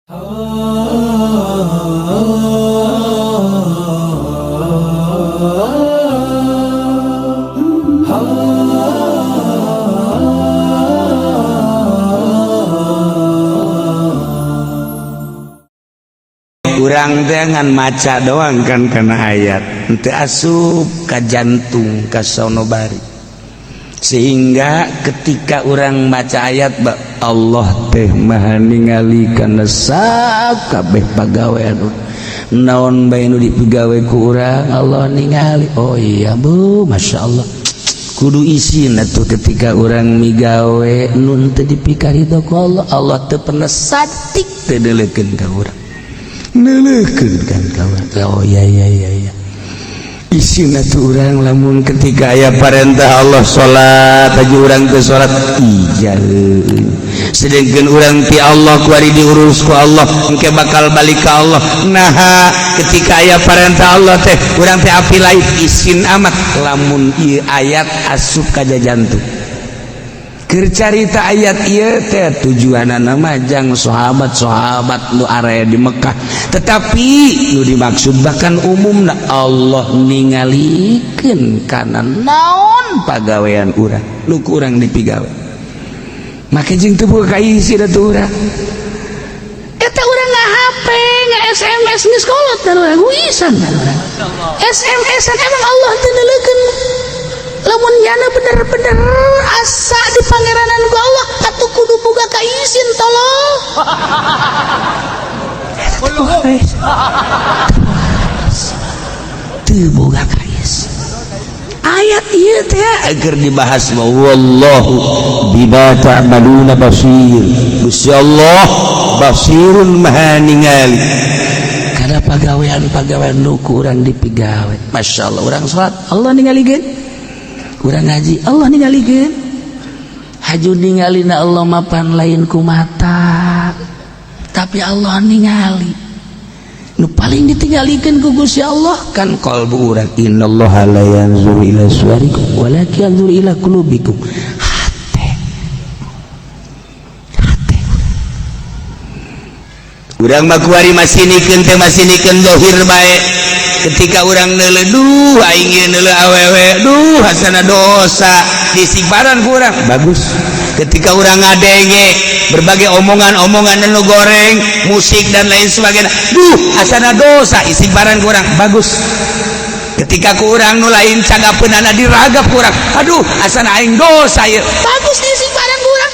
Urang dengan maca doang kan karena ayat ente asup ka jantung ka sonobari sehingga ketika orang maca ayat Allah teh maha ningali kana sakabeh pagawean naon bae nu dipigawe ku urang Allah ningali. Oh iya bu, masya Allah, kudu isina tuh ketika orang migawe nun teu dipikari ku Allah, Allah teu pernah satik teu deulekeun ka urang, nelekeun kan kawan. Oh iya isina tuh urang lamun ketika aya parentah Allah salat aja urang ke salat ija sedengkeun urang ti Allah kuari diurus ku Allah engke bakal balik ka Allah. Nah ketika aya parentah Allah teh urang teh api lain isin amat lamun ieu ayat asup ka jantung. Keur carita ayat ieu teh tujuanana mah jang sahabat-sahabat nu area di Mekah, tetapi nu dimaksud bahkan umumna Allah ningalikeun kana naon pagawean urang nu ku urang dipigawe. Make jeung teu boga kaisi da tu urang eta urang nga-HP nga SMS geus kolot dan urang wisan kan urang SMS-an emang Allah teu neuleukeun lamun nyana bener-bener asa di pangeranan ku Allah atuh kudu boga kaizin tolong. Teu boga kaiz. Ayat ieu teh agar dibahas mah wallahu bima ta'maluna basir. Gusti Allah basirun maha ningali kana pagawean-pagawean nu ku urang dipigawe. Masyaallah, urang salat Allah ningalikeun, urang ngaji Allah ningalikeun, haju ningalina Allah mapan lain ku mata tapi Allah ningali. Nu paling ditinggalikeun ku Gusti Allah kan qalbu urang. Innallaha la yanzuru ila suwarikum walakin yanzuru ila qulubikum. Hate urang mah kuari masinikeun teh masinikeun zahir bae. Ketika orang neuleuh duh aing ieu neuleuh awewe duh hasana dosa disimparan ku urang bagus. Ketika orang ngadenge berbagai omongan-omongan anu goreng musik dan lain sebagainya duh hasana dosa disimparan ku urang bagus. Ketika ku urang nu lain cagapeunana diragap ku urang aduh asana aing dosa ieu bagus disimparan ku urang.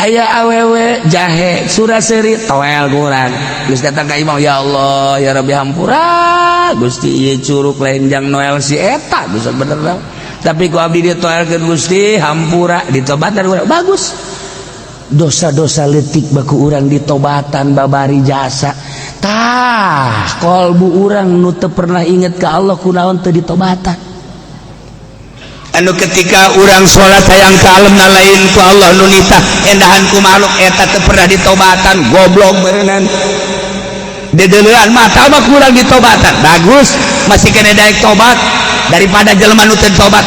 Aya awewe jahe suraseuri toel ku urang geus datang ka imam, ya Allah ya Rabbi hampura Gusti ieu curug lain jang noel si eta bisa bener dah. Tapi ku abdi ditoelkeun Gusti hampura ditobatan urang bagus. Dosa-dosa leutik baku urang ditobatan babari jasa. Tah kolbu urang nu teu pernah inget ka Allah kunaon teu ditobatan. Anu ketika urang salat hayang kaalemna lain ku Allah nu nitah endahan ku makhluk eta teu pernah ditobatan goblok beureunan. Dedeuleuan mata mah kurang ditobatan bagus, masih kena daek tobat daripada jelema nu teu tobat.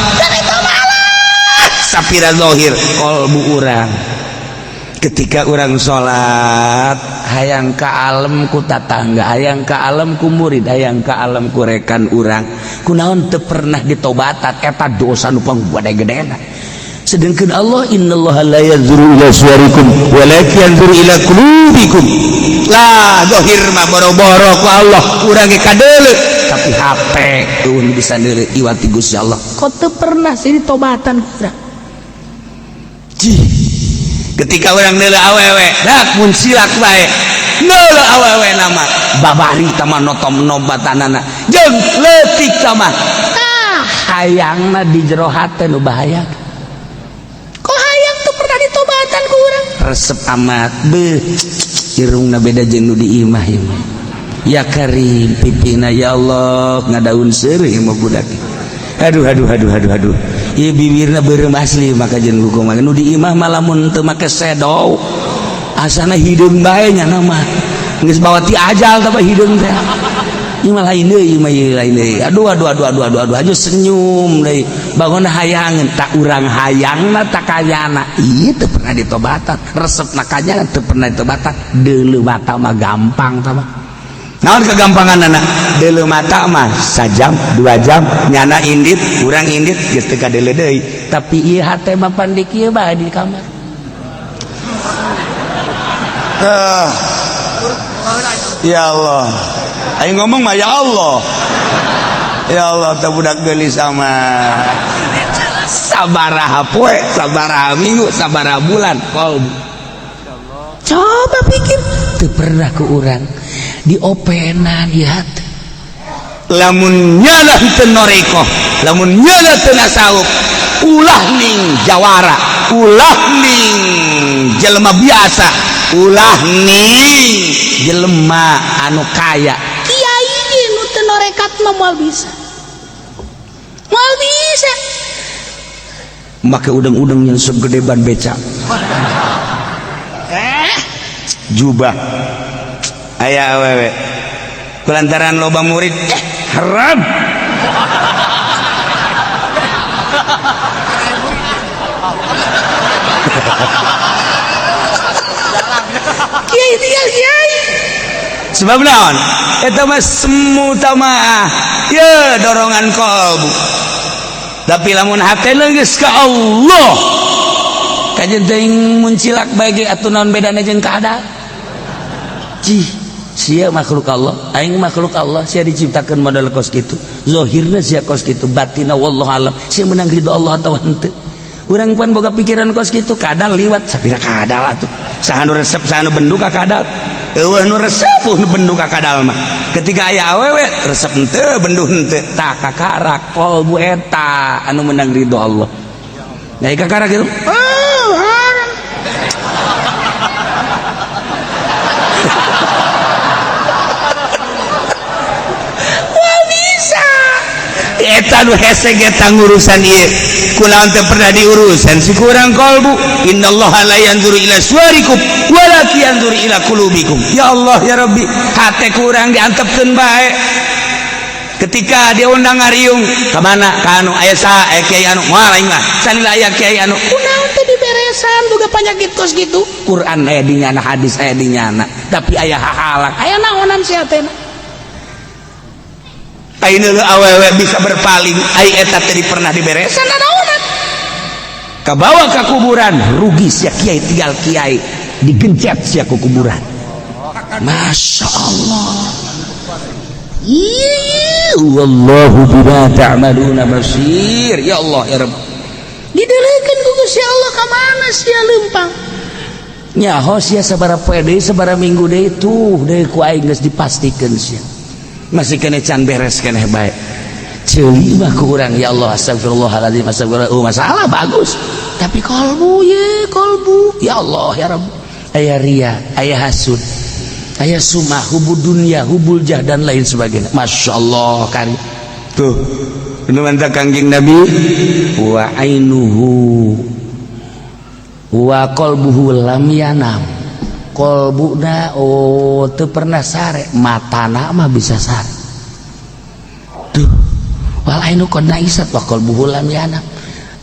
Sapira zahir qalbu urang ketika urang salat hayang kaalem ku tatangga, hayang kaalem ku murid, hayang kaalem ku rekan urang kunaon teu pernah ditobatan eta dosa nu panggede-gedena. Sedengkeun Allah innallaha la yanzuru ila suwarikum walakin yanzuru ila qulubikum. Lah zahir mah boro-boro ku Allah urang ge kadeuleu tapi HP teu bisa neuleuh iwati Gusti Allah kok teu pernah sih ditobatan urang. Ketika orang neuleuh awewe dak mun silak bae neuleuh awewe nama babari tama notom nobatanana jeung leutik tama hayangna di jero hate nu bahaya. Kok hayang tuh pernah ditobatan ku urang resep amat beuh irungna beda jeung nu di imah ieu. Ya Karim pipina ya Allah ngadaun seureuh mah budak. Aduh ieu bibirna beureum asli maka jeung hukum nu di imah mah lamun teu make sedow asana hideung bae nya nama geus bawa ti ajal teh hideung teh aduh aja senyum deui bangun hayangan tak urang hayangna tak kayana ieu teu pernah ditobatan resepna kajangan teu pernah ditobatan deuleu mata mah gampang tah mah naon kegampanganna deuleu mata mah sajam 2 jam nyana indit urang indit geus teu kadeuleu deui tapi ieu hate mah pandik ieu bae di kamar ya Allah ayo ngomong mah ya Allah ya Allah teh budak geulis sama sabaraha poe sabaraha minggu sabaraha bulan kolbu coba pikir teu pernah ke urang diopenan ieu hate lamun nyana teu norekoh lamun nyana teu nasawuf ulah ning jawara ulah ning jelema biasa ulah ning jelema anu kaya kiai nu teu norekat mah moal bisa make udang-udang yang segede ban beca jubah aya awewe kulantaran loba murid haram kiai tinggal kiai sebab naon eta mah semu tamah ya dorongan kalbu tapi lamun hatena geus ka Allah kajen teuing muncilak bagi atuh naon bedana jeung kada cih sia makhluk Allah aing makhluk Allah sia diciptakeun model kos kitu zahirna sia kos kitu batinna wallahu alam sia menang ridho Allah atawa henteu urang pan boga pikiran kos kitu kadal liwat sapira kadal atuh saha nu resep saha nu bendu ka kadal eueuh nu resep nu bendu ka kadal mah ketika aya awewe resep henteu bendu henteu tah kakarak kolbu eta anu menang ridho Allah nyai kakarak kitu eta nu hese eta ngurusan ieu kunaon teu pernah diurusan si kurang kolbu innallaha la yanzuru ila suwarikum walakin yanzuru ila qulubikum ya Allah ya Rabbi hate kurang diantepkeun bae ketika dia undang ngariung ka mana ka anu aya saha aya kiai anu moal aing mah sanila aya kiai anu kunaon teh diberesan boga panyakit kos gitu Quran aya di nyana hadis aya di nyana tapi aya hahalak aya naonan si hatena ayeuna awewe bisa berpaling ai eta teh pernah diberesan naonan kabawa ka kuburan rugi sia kiai tinggal kiai digencet sia ku kuburan Masya Allah wallahu bima ta'maluna basir ya Allah ya Rabb didelekeun ku Gusti Allah ka mana sia leumpang nyaho sia sabaraha poe deui sabaraha minggu deui tuh deui ku aing geus dipastikeun sia masih kena can beres keneh bae ceuli mah ku urang ya Allah astagfirullahaladzim astagfirullah masalah bagus tapi kolbu ya Allah ya Rabb aya ria aya hasud aya sumah hubul dunia hubul jah dan lain sebagainya Masya Allah kari tuh nu mantap kangjeng Nabi wa ainuhu wa qalbuhu lam yanam kolbuna teu pernah sare matana mah bisa sare tuh wal ainu qad naisat wa qalbuhu lam yanam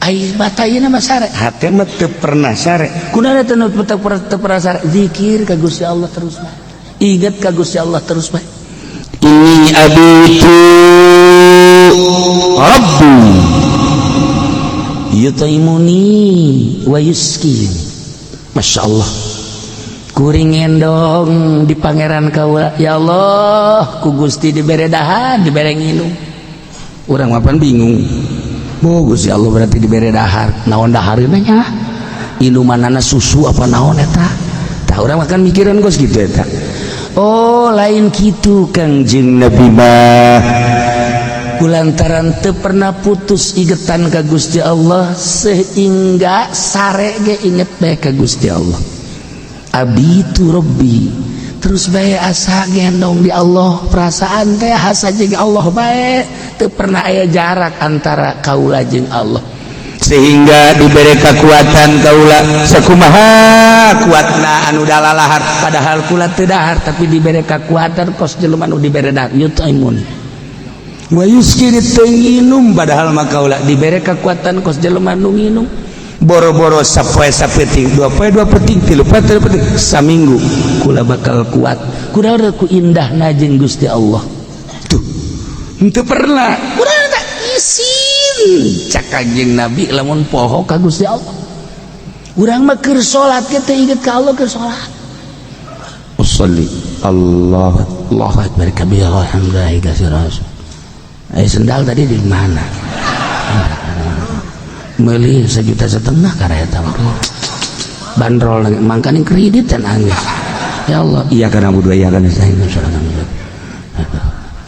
ai mata ieu mah sare hate mah teu pernah sare kunaon teu pernah sare zikir ka Gusti Allah terus mah ingat ka Gusti Allah terus bae ini abitu rabbi yutaimuni wa yuskin Masya Allah kuring endong di pangeran kaula ya Allah ku Gusti dibere dahar dibere nginum urang mapan bingung Gusti Allah berarti dibere dahar naon dahareuna nya inumanana susu apa naon eta tah urang makan mikiran geus kitu eta oh lain gitu Kangjeng Nabi mah kulantaran teu pernah putus igetan ka Gusti Allah sehingga sare ge inget bae ka Gusti Allah abitu rabbi terus bae asa gendong di Allah perasaan teh asa jeung Allah bae teu pernah aya jarak antara kaula jeung Allah sehingga diberi kekuatan kaula sakumaha kuatna anu dalalahar padahal kula teu dahar tapi diberi kekuatan kos jelema anu diberi dahar yutaimun wa yuskiri teuinum padahal mah kaula diberi kekuatan kos jelema anu nginum boro-boro sapoe sapeting dua poe dua peting tilu poe tilu peting saminggu kula bakal kuat kunaon ku indahna jeung Gusti Allah tuh henteu pernah urang tak isin cak Kanjeng Nabi lamun poho ka Gusti Allah urang mah keur salat ge teh inget ka Allah keur salat usolli Allahu akbar kabira alhamdulillah katsiran sendal tadi di mana meuli 1,5 juta karena eta bandrol mangkana kredit dan angin ya Allah iya kana budua iya kana sae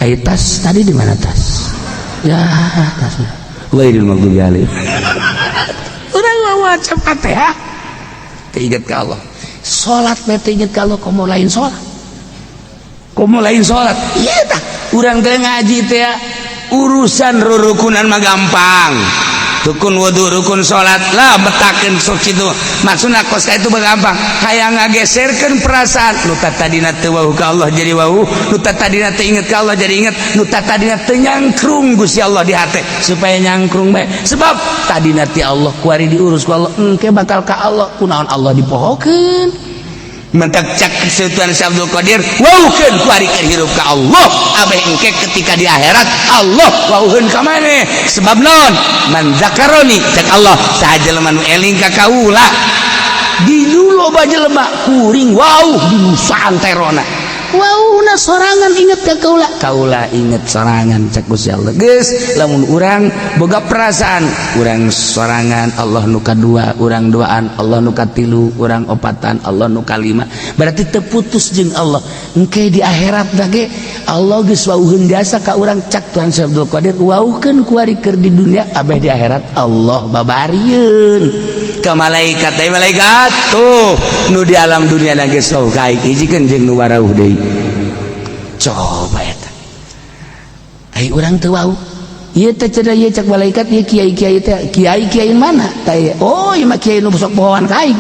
ai tas tadi di mana tas ya tas ghairil maghdubi alaihim urang maca Fatihah inget ka Allah salat teh inget ka Allah komo lain salat iya tah urang teh ngaji teh urusan rurukunan mah gampang rukun wudu rukun salat lah betakeun sok kitu maksudna kos ka itu gampang hayang ngageserkeun perasaan nu tadina teu wauh ka Allah jadi wauh nu tadina teu inget ka Allah jadi inget nu tadina teu nyangkrung Gusti Allah di hate supaya nyangkrung bae sebab tadina ti Allah kuari diurus ku Allah engke bakal ka Allah kunaon Allah dipohokeun mentak cak Sultan Abdul Qadir wauhkeun kuari keur hirup ka Allah abeh engke ketika di akhirat Allah wauheun ka maneh sebab naon man zakaroni cak Allah saha jelema nu eling ka kaula di loba jelema kuring wauh di santerona wauhna sorangan inget ka kaula inget sorangan cak Gusti Allah geus lamun urang boga perasaan urang sorangan Allah nu kadua urang duaan Allah nu katilu urang opatan Allah nu kalima berarti teu putus jeung Allah engke di akhirat da ge Allah geus wauheun jasa ka urang cak Tuhan Abdul Qadir wauhkeun kuari keur di dunia abeh di akhirat Allah babarieun ka malaikat teh malaikat tuh nu di alam dunia na geus wauh kaik hijikeun jeung nu warauh deui coba eta ai urang teu wauh ieu teh cenah ieu cak malaikat ieu kiai-kiai teh kiai mana teh oh ieu mah kiai nu sok pohoan kaik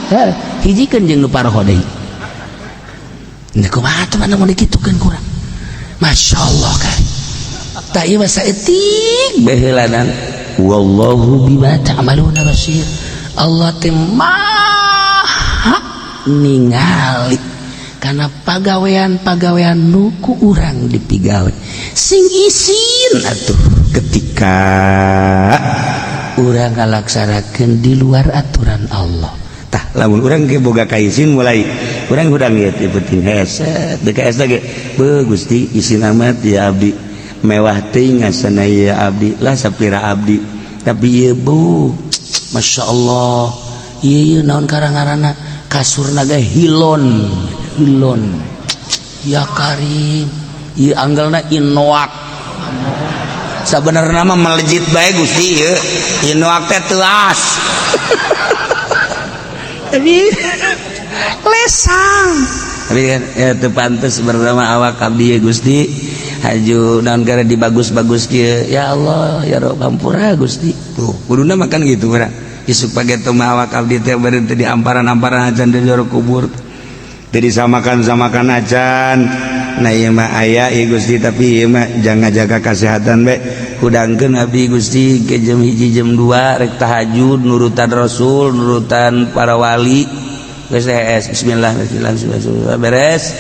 hijikeun jeung nu paroho deui nya kumaha teh mana mun dikitukeun kurang masyaallah kan tah ieu mah saeutik baheulanan wallahu bima ta'maluna basir Allah teh maha ningali karena pagawean nuku urang dipigawe sing isin atuh ketika urang ngalaksanakeun di luar aturan Allah tah lamun urang ge boga kaisin mulai urang hudang ieu teh penting heset deuk heset ge beuh Gusti isin amat ya abdi mewah teuing ngasana ya abdi lah sapira abdi tapi ieu bu masyaallah ieu naon karangarana kasurna ge hilon ya karim ieu anggelna inoak sabenerna mah melejit bae Gusti ieu inoak teh teuas tapi lesang tapi kan ya teu pantes bernama awak abdi ya Gusti haju naon gara dibagus-bagus kieu ya Allah ya Rabb hampura Gusti tuh kuduna makan gitu urang isuk page teu mah awak abdi teh beureun teh di amparan-amparan acan di jero kubur teu disamakan-samakan acan nah ieu mah aya ieu Gusti tapi ieu mah jangan jaga kesehatan bae hudangkeun abdi Gusti ke jam 1 jam 2 rek tahajud nurutan Rasul nurutan para wali geus bismillah beres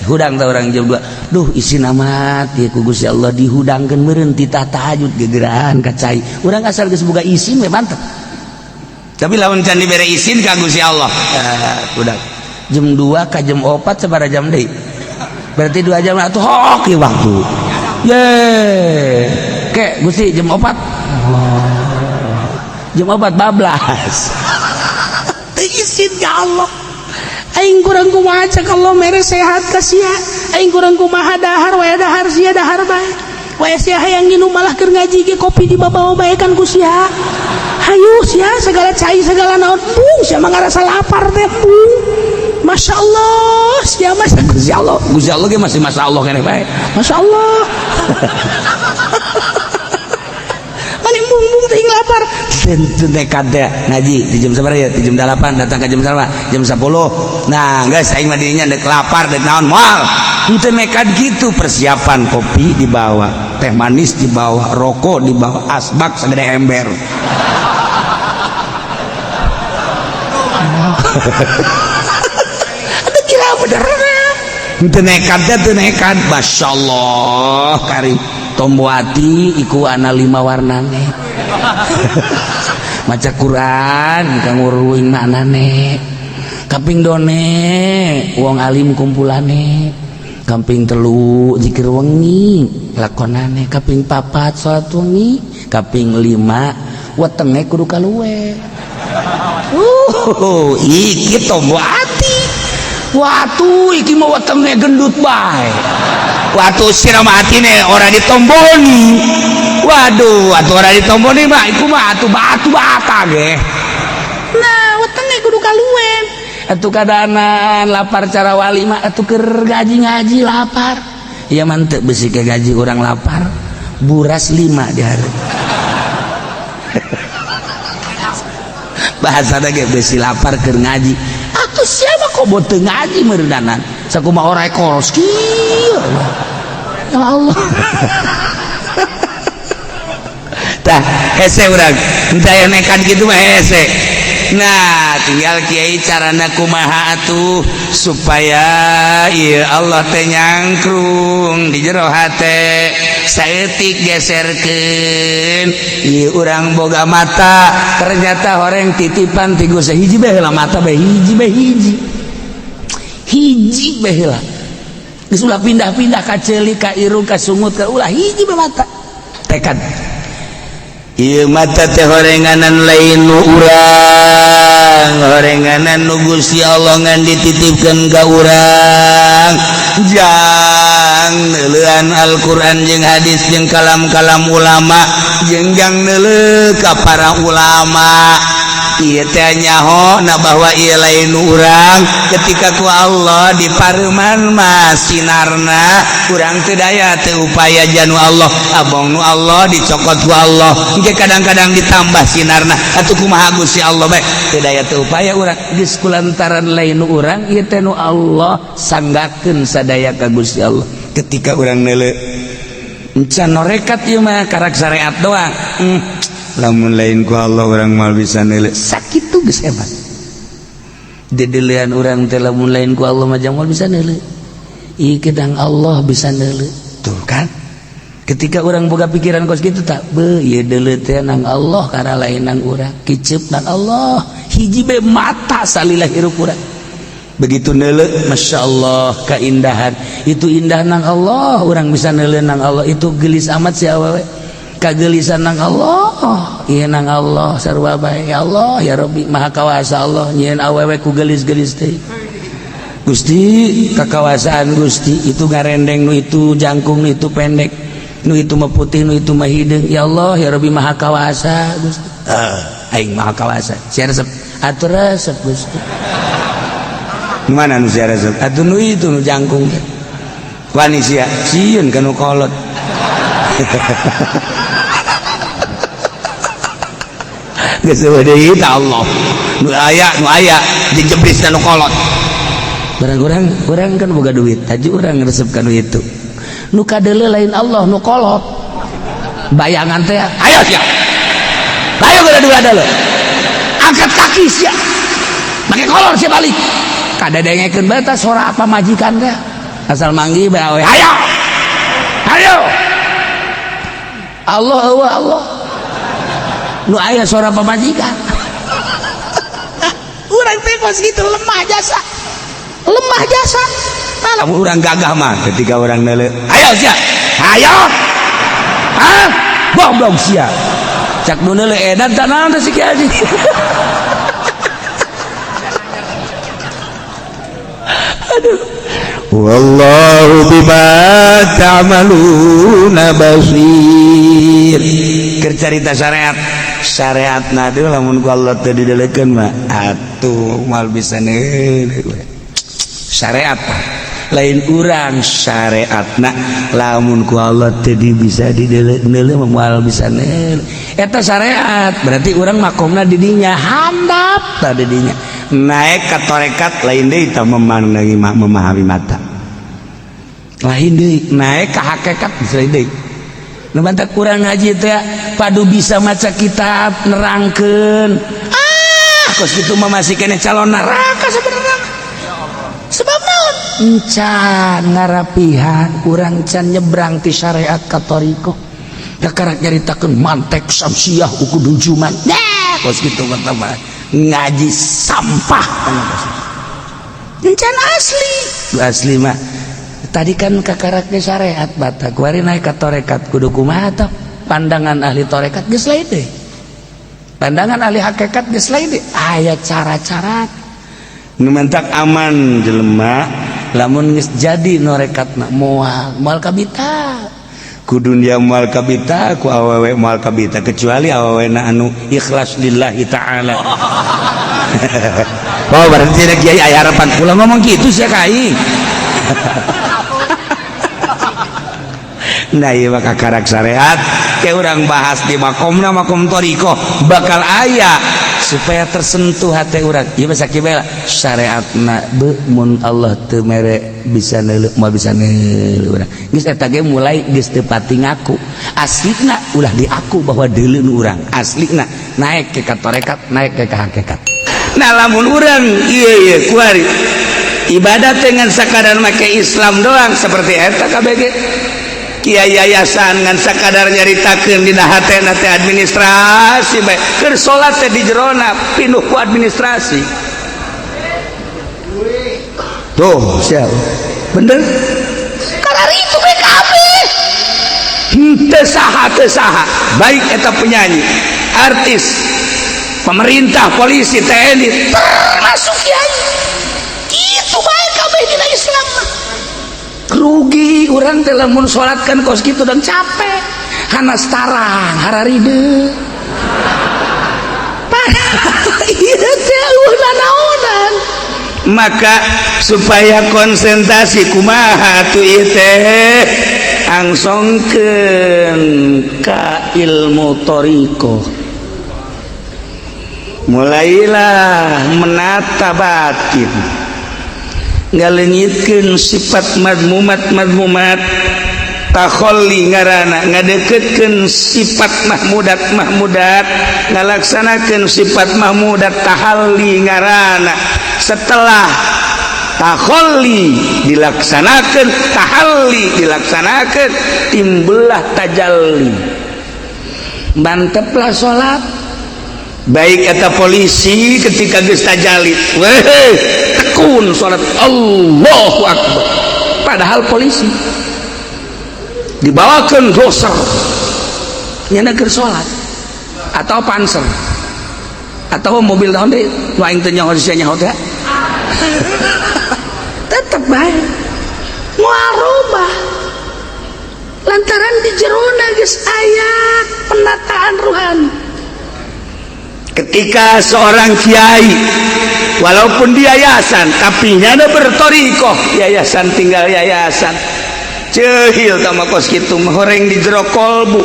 hudang ta urang jam 2 duh isin amat ieu ku Gusti Allah dihudangkeun meureun ti tahajud gegeraan kacai urang asal geus boga isin we mantep tapi lawan can dibere isin ka Gusti Allah udah jam 2 ka jam 4 sabaraha jam deui berarti 2 jam atuh hok ieu waktu ye ke Gusti jam 4 jam 4 bablas isin ka Allah aing kurang kumaha cak Allah mere sehat ka sia aing kurang kumaha dahar we dahar sia dahar bae we sia hayang nginum malah keur ngaji ge kopi dibabawa bae kan ku sia hayu sia segala cai segala naon bung sia mah ngarasa lapar teh bung masyaallah sia mah Gusti Allah ge masih masyaallah keneh bae masyaallah mani bung teuing lapar tentu nekat ya ngaji di jam sabar ya di jam 8 datang ke jam berapa jam 10 nah guys aing mah dinya dek lapar dek naon moal henteu nekat gitu persiapan kopi dibawa teh manis dibawa rokok dibawa asbak segede ember ada kira bener henteu nekat masyaallah karim tomboati iku ana 5 warnane maca Quran kanggo ruwing maknane kaping done wong alim kumpulane kaping 3 zikir wengi lakonane kaping 4 salat wengi kaping 5 wetenge kudu kaluwe iki tombo ati watu iki mah wetenge gendut bae watu sirama atine ora ditomboni waduh atuh ora ditomboni mah iku mah atuh batu bata ge nah wetenge kudu kaluwen atuh kadanan lapar cara wali mah atuh keur ngaji lapar ya mantep besi ke gaji orang lapar buras 5 di hari bahasana ge besi lapar keur ngaji atuh siapa kok bote ngaji meureudanan sakumaha ora ekoros kieu ya Allah tah hese urang entah yang nekat gitu mah hese nah tinggal kiai carana kumaha atuh supaya ieu Allah teh nyangkrung di jero hate saeutik geserkeun ieu urang boga mata ternyata horeng titipan ti Gusti hiji bae heula mata bae hiji bae heula geus ulah pindah-pindah ka ceuli ka irung ka sungut ka ulah hiji bae mata tekad ieu mata teh horenganan lain nu urang horenganan nu Gusti Allah ngan dititipkeun ka urang jang neuleuan Al-Qur'an jeung hadis jeung kalam-kalam ulama jeung jang neuleuh ka para ulama ieu teh nyahona bahwa ieu lain urang ketika ku Allah dipareuman mah sinarna urang teu daya teu upaya janu Allah abong nu Allah dicokot ku Allah engke kadang-kadang ditambah sinarna atuh kumaha Gusti Allah bae teu daya teu upaya urang geus kulantaran lain urang ieu teh nu Allah sanggakeun sadaya ka Gusti Allah ketika urang neuleuh encan norekat ieu mah karak syariat doang lamun lain ku Allah orang mal bisa neuleuh sakit tuh geus hebat dedelean urang teh lamun lain ku Allah mah mal bisa neuleuh ieu kedang Allah bisa neuleuh tuh kan ketika orang boga pikiran kos kitu tak beuh ieu deuleuh teh nang Allah kara lain nang urang kiceup nang Allah hiji bae mata salilah hirup urang begitu neuleuh masyaallah keindahan itu indah nang Allah urang bisa neuleuh nang Allah itu gelis amat si awewe kagelisan nang Allah ieu nang Allah sarua bae ya Allah ya Rabbi maha kawasa Allah nyieun awewe ku gelis-gelis teh Gusti kakawasaan Gusti itu ngarendeng nu itu jangkung nu itu pendek nu itu mah putih nu itu mah hideung ya Allah ya Rabbi maha kawasa Gusti aing maha kawasa sia resep atur resep Gusti mana nu sia resep atuh nu itu nu jangkung teh wani sia sieun ka nu kolot geus Allah nu aya dijebris nu kolot barang urang kan boga duit haji urang resep ka nu itu nu kadeuleu lain Allah nu kolot bayangan teh ayo sia ayo gada angkat kaki sia make kolor sia balik kadadengekeun batas sora apa majikan teh asal manggi bae ayo Allah nu aya suara pamajikan urang teh kos gitu lemah jasa lamun urang gagah mah ketika urang neuleuh ayo sia goblok sia cak nu neuleuh edan tah naon teh si kieu haji aduh wallahu bima ta'maluna basir keur carita syariatna teh lamun ku Allah teh didelekeun mah atuh moal bisa neuleuh syariat lain urang syariatna lamun ku Allah teh bisa didelekeun moal bisa neuleuh eta syariat berarti orang makomna didinya handap tadi didinya naik ke torekat lain deui tah memahami mata lain deui naik ke hakikat lain deui nu mantap kurang ngaji teh padu bisa maca kitab nerangkeun kos kitu mah masih kene calon neraka sebenarnya sebab naon encan ngarapihan urang can nyebrang ti syariat ka thariqah dakarak nyaritakeun mantek samsiah uku dujuman kos kitu mah ngaji sampah encan asli mah tadi kan kakaraknya syariat batak wari naik ke torekat kudu kumaha tah pandangan ahli torekat geus lain deui pandangan ahli hakikat geus lain deui aya cara-cara nu mentak aman jelema lamun geus jadi norekatna moal kabita kudu dia moal kabita ku awewe moal kabita kecuali awewena anu ikhlas lillahi ta'ala. Oh berarti ada kiai aya harapan pula ngomong gitu sih kai. Nah iya maka karak syariat kayak orang bahas di makom thariqah bakal aya supaya tersentuh hati orang ieu mah sakibela syariatna beu mun Allah teu mere bisa neuleuh moal bisa neuleuh urang geus eta ge mulai geus teu pati ngaku aslina ulah diaku bahwa deuleuh urang aslina naik ke torekat naik ke hakikat. Nah lamun urang ieu kuari ibadat dengan sakadar make Islam doang seperti eta KBG kiai yayasan ngan sakadar nyaritakeun dina hatena teh administrasi bae keur salat teh di jerona pinuh ku administrasi tuh siap bener Karena itu PKB teu saha baik eta penyanyi artis pemerintah polisi TNI termasuk kiai gitu baik kabeh dina Islam mah rugi orang teh lamun salat kan kos kitu dan capek hanas tarang hararide ieu teh eueuh naonan maka supaya konsentrasi kumaha tuh ieu teh angsongkeun ka ilmu thariqah mulailah menata batin ngaleungitkeun sifat madmumat takhalli ngaranna ngadeukeutkeun sifat mahmudat ngalaksanakeun sifat mahmudat tahalli ngaranna setelah takhalli dilaksanakeun tahalli dilaksanakeun timbullah tajalli manteplah salat baik eta polisi ketika geus tajalli tekun salat Allahu Akbar padahal polisi dibawakeun doser nyana keur salat atau panser atau mobil naon deui nu aing teu nyaho teh tetep bae moal robah lantaran di jerona geus aya penataan rohani. Ketika seorang kiai walaupun di yayasan tapi nyana berthariqah yayasan tinggal yayasan ceuhil tama kos kitu horeng di jero kolbu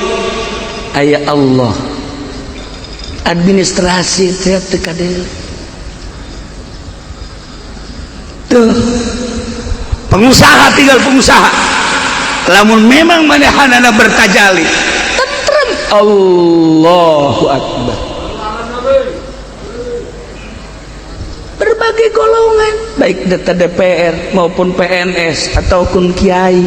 aya Allah administrasi teh teu kadeu tuh pengusaha tinggal pengusaha lamun memang manehanana bertajalli tentrem Allahu Akbar berbagai golongan baik data DPR maupun PNS ataupun kiai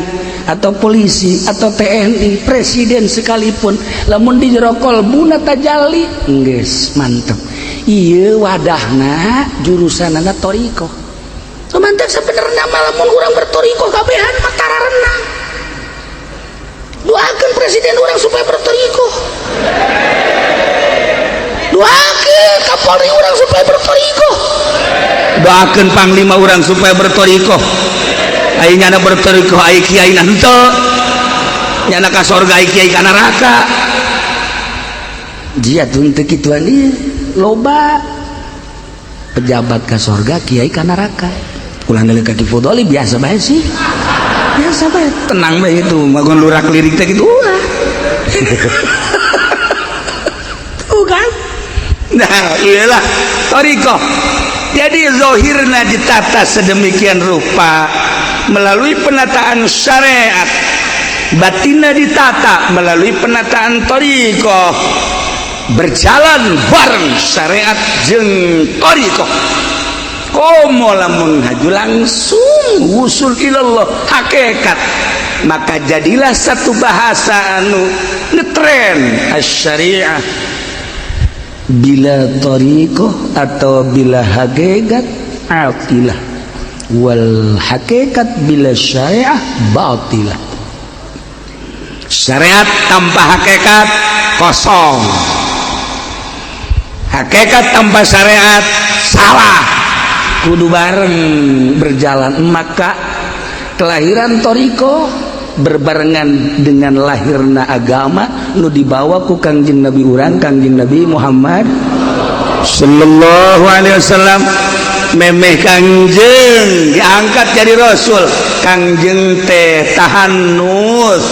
atau polisi atau TNI presiden sekalipun lamun di jero kolbuna tajalli geus mantep ieu wadahna jurusanana thariqah so mantep sabenerna mah lamun urang berthariqah kabehan mah tararenang doakeun presiden urang supaya berthariqah doakeun Kapolri urang supaya berthariqah doakeun panglima urang supaya berthariqah aya nyana berthariqah aya kiai henteu nyana ka sorga aya kiai ka neraka jiatun teu kituan ieu loba pejabat ka sorga kiai ka neraka ulah ngeuleuh ka Kifudoli biasa bae sih biasa bae tenang bae itu magon lurak lirik teh gitu ulah Nah, iyalah thariqah. Jadi zahirna ditata sedemikian rupa melalui penataan syariat, batinna ditata melalui penataan thariqah, berjalan bareng syariat jeung thariqah. Komo lamun haju langsung wusul ilallah hakikat, maka jadilah satu bahasa anu ngetren asy-syariah. Bila thariqah atau bila hakikat atilah, wal hakikat bila syariah batilah. Syariat tanpa hakikat kosong, hakikat tanpa syariat salah, kudu bareng berjalan. Maka kelahiran thariqah berbarengan dengan lahirna agama nu dibawa ku Kangjeng Nabi urang, Kangjeng Nabi Muhammad sallallahu alaihi wasallam. Memeh Kangjeng diangkat jadi rasul, Kangjeng teh tahanus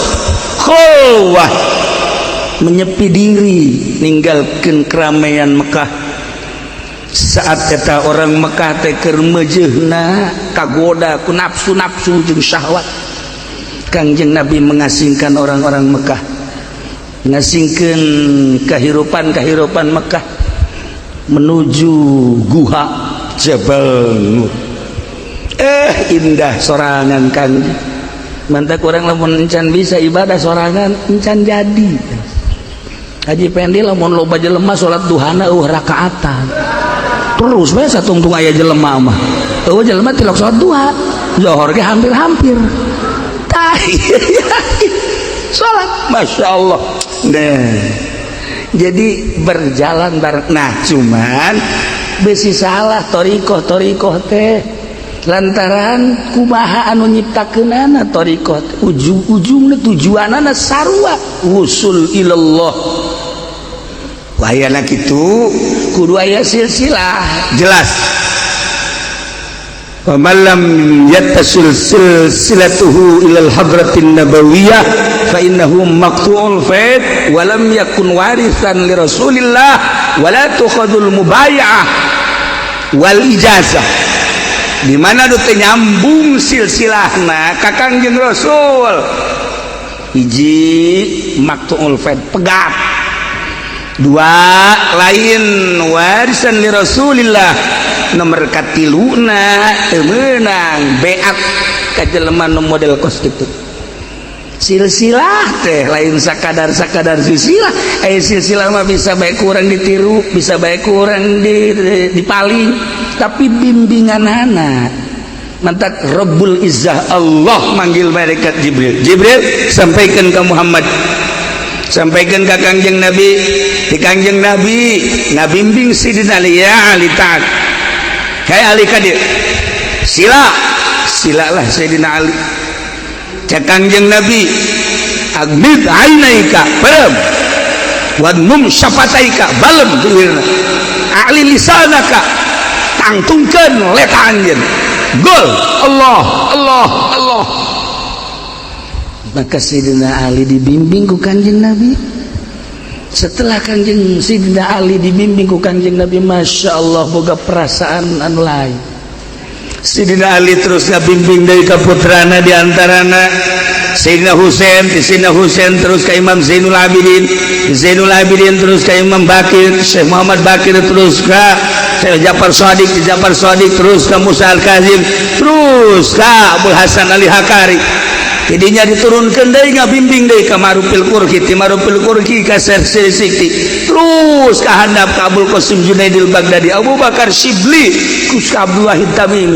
khulwah, menyepi diri ninggalkeun keramaian Mekah. Saat eta orang Mekah teh keur meujeuhna kagoda ku nafsu-nafsu jeung syahwat, Kangjeng Nabi mengasingkan orang-orang Mekah, mengasingkan kehidupan Mekah menuju guha Jabal Nur. Indah sorangan Kangjeng. Mantak orang lamun encan bisa ibadah sorangan encan jadi. Haji Pendi lamun loba jelema salat duhana rakaatan. Terus bae satungtung aya jelema mah. Jelema tilok salat duha. Zuhur ge hampir-hampir. Salat, masya Allah. Nah, jadi berjalan bareng. Nah, cuman besi salah thariqah teh lantaran kumaha anu nyiptakeunana thariqah ujung-ujungna tujuanana sarua wusul ilallah. Wayana kitu kudu aya silsilah jelas. Faman lam yattasil silsilatuhu ilal hadratin nabawiyah fa innahu maqtu'ul faid wa lam yakun warithan li Rasulillah wa la tukhadul mubay'ah wal ijazah. Di mana teu nyambung silsilahna ka Kangjeng Rasul. Hiji maqtu'ul faid pegat. Dua lain warisan li Rasulillah. Nomor katiluna menang beat ka jelema nu model kos kitu. Silsilah teh lain sakadar silsilah. Silsilah mah bisa bae kurang ditiru, bisa bae kurang dipaling, tapi bimbinganana mantak Rabbul Izzah Allah manggil malaikat Jibril. Jibril sampaikan ke Muhammad, sampaikan ke Kangjeng Nabi. Di Kangjeng Nabi ngabimbing Sidina Ali ya Ali taat. Kayak Ali kadir sila lah Sayyidina Ali cak Kangjeng Nabi agmid ainaika balem wadmum syafataika balem duirna a'li lisanaka tangtungkeun leta anjeun gol Allah. Maka Sayyidina Ali dibimbing ku Kangjeng Nabi. Setelah Kangjeng Sayyidina Ali dibimbing ku Kangjeng Nabi, masya Allah boga perasaan anu lain. Sayyidina Ali terus ngabimbing dari kaputrana diantarana Sayyidina Husain terus ke Imam Zainul Abidin terus ke Imam Bakir, Syekh Muhammad Bakir terus ke Syekh Ja'far Shadiq terus ke Musa Al-Kazim terus ke Abdul Hasan Ali Hakari. Jadinya diturunkan dari ngabimbing dari Marufil Qurki ka Sikti terus ke handap ka Abul Qasim Junaidil Baghdadi Abu Bakar Shibli kus ka Abdul Wahid Tamimi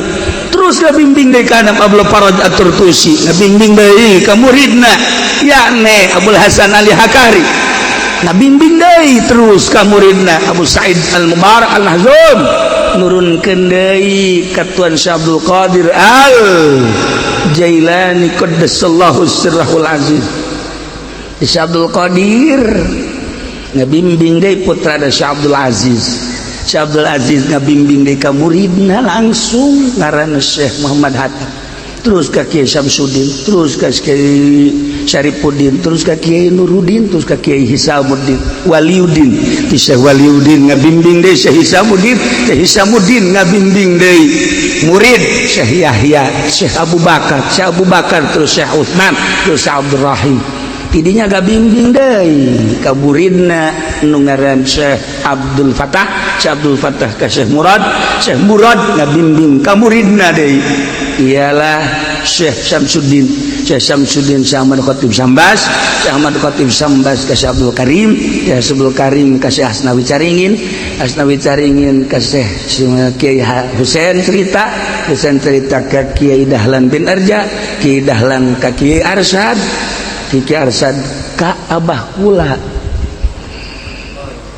terus ngabimbing dari ka handap Abdul Faraj At-Turtusi ngabimbing dari ka muridna yakni Abdul Hasan Ali Hakari ngabimbing dari terus ka muridna Abu Sa'id Al-Mubarak Al-Nahzum nurunkeun deui ka Tuan Syekh Abdul Qadir Jailani qaddasallahu sirrahul aziz. Syekh Abdul Qadir ngabimbing deui putra Syekh Abdul Aziz. Syekh Abdul Aziz ngabimbing deui ka muridna langsung ngaranna Syekh Muhammad Hatta. terus ka Kiai Samsudin, terus ka Kiai Syarifuddin, terus ka Kiai Nuruddin, terus ka Kiai Hisamuddin, Waliuddin. Ti Syekh Waliuddin ngabimbing deui Syekh Hisamuddin, Syekh Hisamuddin ngabimbing deui murid Syekh Yahya, Syekh Abu Bakar, terus Syekh Utsman, terus Syekh Abdul Rahim. Tidinya gabimbing deui ka muridna nu ngaran Syekh Abdul Fatah ka Syekh Murad ngabimbing ka muridna deui ialah Syekh Syamsuddin Syekh Ahmad Khatib Sambas ka Syekh Abdul Karim, Syekh Abdul Karim ka Syekh Asnawi Caringin ka Syekh Kiai Husain cerita ka Kiai Dahlan bin Arja, Kiai Dahlan ka Kiai Arsad ka Abah kula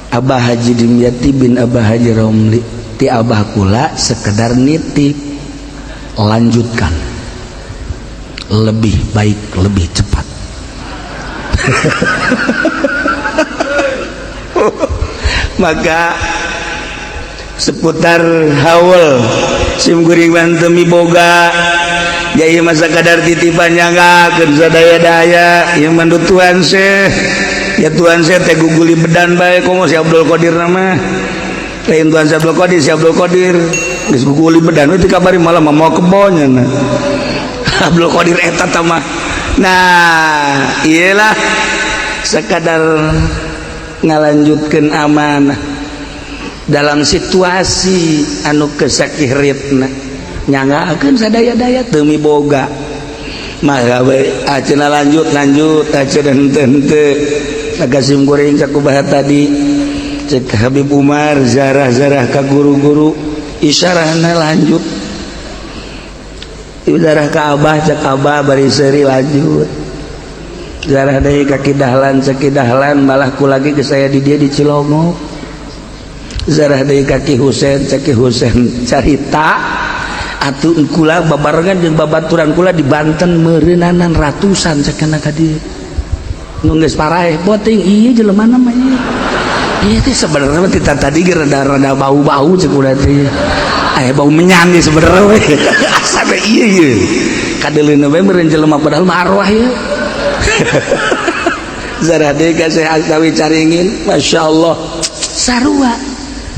Abah Haji Dimyati bin Abah Haji Romli. Ti Abah kula sekedar nitip, lanjutkan, lebih baik lebih cepat. Maka seputar haul simkuring bantemi boga jadi masa kadar titipan nyanggakeun sadaya-daya yang mandu Tuhan Syekh ya Tuhan Syekh teh guguli bedan bae komo si Abdul Qadir nama lain Tuhan si Abdul Qadir geus guguli bedan teh kabari malah mau kebonya Abdul Qadir eta mah. Nah iyalah sekadar ngalanjutkeun amanah dalam situasi anu kesakihritna nyanggakeun sadaya-daya teu miboga mah we aceuna lanjut aceuna henteu nagasim goreng sakumaha tadi cek Habib Umar zarah ka guru-guru isyarahna lanjut zarah ka Abah cek Abah bari seuri lanjut zarah deui ka Kidahlan Dahlan malah ku lagi ke saya di dia di Cilongok zarah deui ka Ki Husain cek Ki Husain carita atuh kula babarengan jeung babaturan kula di Banten meureunanan ratusan sakana ka dieu nu geus paraeh poting ieu jelema mah ieu teh sabenerna mah tadi ge rada bau-bau ceuk urang teh aya bau menyan ge sabenerna we asana ieu kadeuleuna we meureun jelema padahal mah arwah ieu zarah deui ka Syekh Asnawi Caringin masyaallah sarua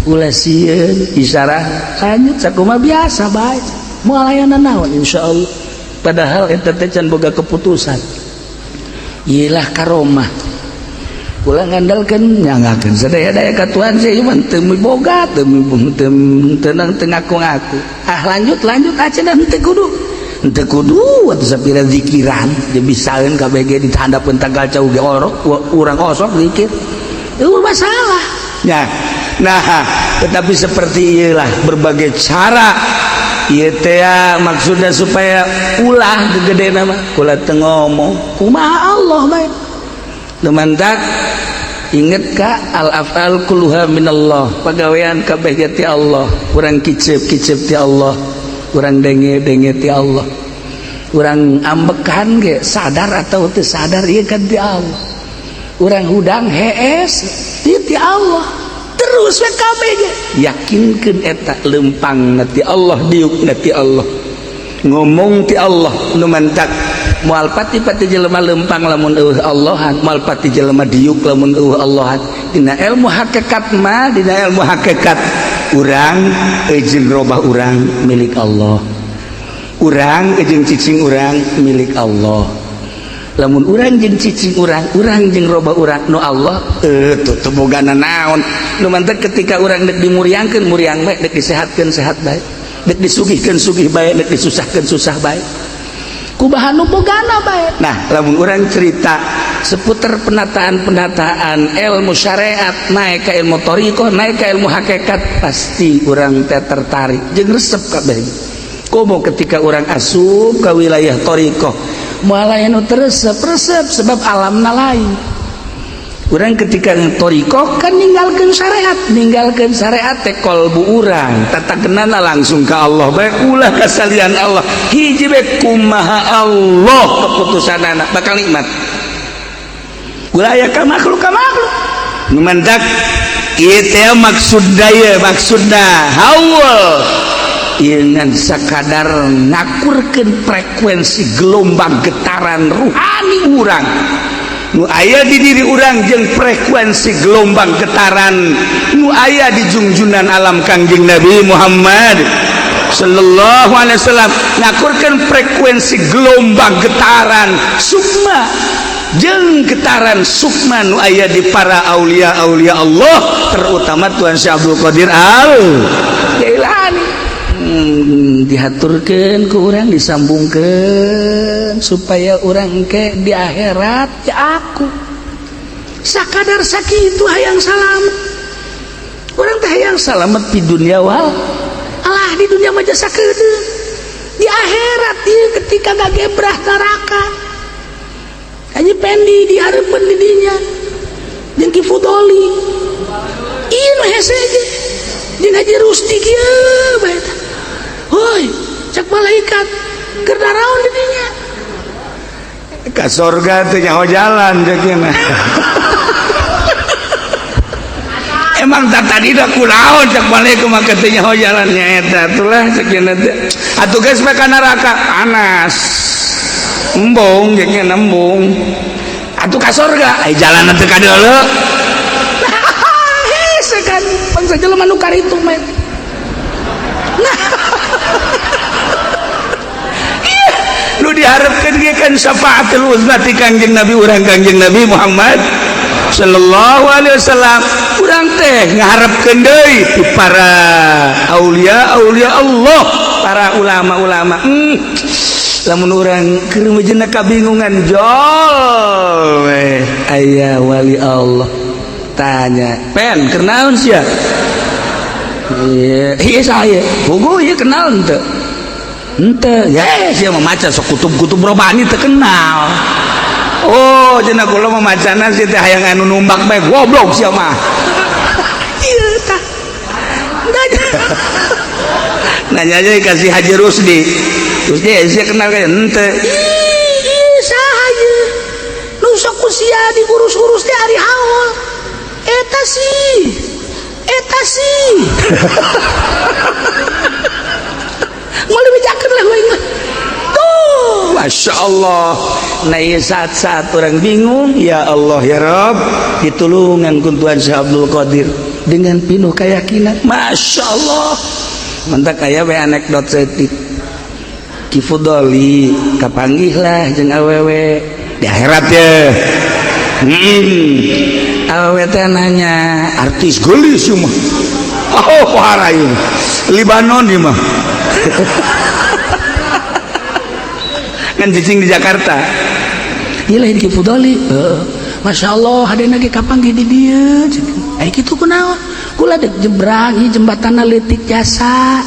ulah sieun isyarah lanjut sakumaha biasa bae moal aya naon insyaallah padahal eta teh can boga keputusan iyalah karomah kula ngandalkeun nyangakeun sadaya-daya ka Tuhan sih mah teu miboga teu ngaku-ngaku lanjut aceuna henteu kudu atuh sapira zikiran dibisaeun KBG dihandapeun tanggal cau ge urang osok zikir teu masalah ya. Nah, tetapi seperti inilah berbagai cara ieu teh maksudna supaya ulah gegedena mah kula teu ngomong kumaha Allah bae lumantak inget ka al afal kulluha minallah pagawean kabeh ti Allah urang kicep ti Allah urang denge ti Allah urang ambekan ge sadar atau teu sadar ieu kan ti Allah urang hudang hees ti Allah terus we kabeh ge yakinkeun eta leumpang ti Allah diuk ti Allah ngomong ti Allah nu mantak moal pati-pati jelema leumpang lamun eueuh Allahan moal pati jelema diuk lamun eueuh Allahan dina ilmu hakikat mah dina ilmu hakikat urang jeung robah urang milik Allah urang jeung cicing urang milik Allah lamun urang jeung cicing urang jeung robah urang nu Allah teu tebogana naon lumantar ketika urang dek dimuriangkeun muriang bae dek disehatkeun sehat bae dek disugihkeun sugih bae dek disusahkeun susah bae kubaha nu bogana bae. Nah lamun urang cerita seputar penataan ilmu syariat naik ke ilmu thariqah naik ke ilmu hakikat pasti urang teh tertarik jeung resep kabeh komo ketika urang asup ke wilayah thariqah moal aya nu resep sebab alamna lain. Urang ketika thariqah kan ninggalkeun syariat teh qalbu urang tatakeunana langsung ka Allah bae ulah kasalian Allah hiji bae kumaha Allah keputusanana bakal nikmat ulah aya ka makhluk nu mantak ieu teh maksudna haul dengan sakadar ngakurkeun frekuensi gelombang getaran ruhani urang nu aya di diri urang jeung frekuensi gelombang getaran nu aya di junjunan alam Kangjeng Nabi Muhammad sallallahu alaihi wasallam, ngakurkeun frekuensi gelombang getaran sukma jeung getaran sukma nu aya di para aulia-aulia Allah, terutama Tuan Syekh Abdul Qadir Al-Jailani. Dihaturkeun ku urang, disambungkeun supaya urang ke di akhirat ya aku sakadar sakitu hayang salamet. Urang teh hayang salamet di dunia wal alah di dunia mah jasa kedeung, di akhirat ieu ketika gagebrah neraka Haji Pendi dihareupeun di dinya jeung Ki Fudoli ieu mah hese ge jeung Haji Rusdi kieu bae eta. Hoi cek malaikat keur daraon di dinya ka surga teh nyaho jalan ceukna. Emang tadi dah kunaon cek malaikat mah teh nyaho jalan nyaeta atulah ceukna teh. Atuh geus mah ka neraka panas. Embung jeung nembung. Atuh ka surga ai jalan teh ka deuleu. hese kan bangsa jelema nu karitu mah Nu diharapkeun ge kan syafaatul uzma ti Kangjeng Nabi urang Kangjeng Nabi Muhammad sallallahu alaihi wasallam. Urang teh ngaharepkeun deui ti para aulia-aulia Allah, para ulama-ulama. Lamun urang keur meujeuna kabingungan jol we aya wali Allah tanya, "Pen, keur naon sia?" Ieu saya. Puguh ieu kenal henteu? Henteu. Ya sia mah maca sok kutub-kutub robani teu kenal. Oh, cenah kula mah macana si teh hayang anu numbak bae goblok sia mah. ieu tah Nanya aja kasih Haji Rusdi. Terus dia sia kenal ka henteu. ih saha ieu nu sok kusia diurus-urus teh ari haul eta sih mau dibijakeun lah we tuh Masya Allah. Nah iya saat-saat orang bingung, ya Allah ya Rabb, ditulungan ku Tuan Syekh Abdul Qadir dengan penuh keyakinan. Masya Allah. Mantak aya we anekdot setik Ki Fudoli kapanggih lah jeung awewe di akhirat ya. Awewe teh nanya, artis gelis ieu mah. Oh, pohara ieu. Libanon ieu mah. Kan cicing di Jakarta. ieu lain Ki Fudoli. Masya Allah hadena ge kapanggih di dieu ai kitu kunaon kula dek jebrang ieu jembatanna leutik jasa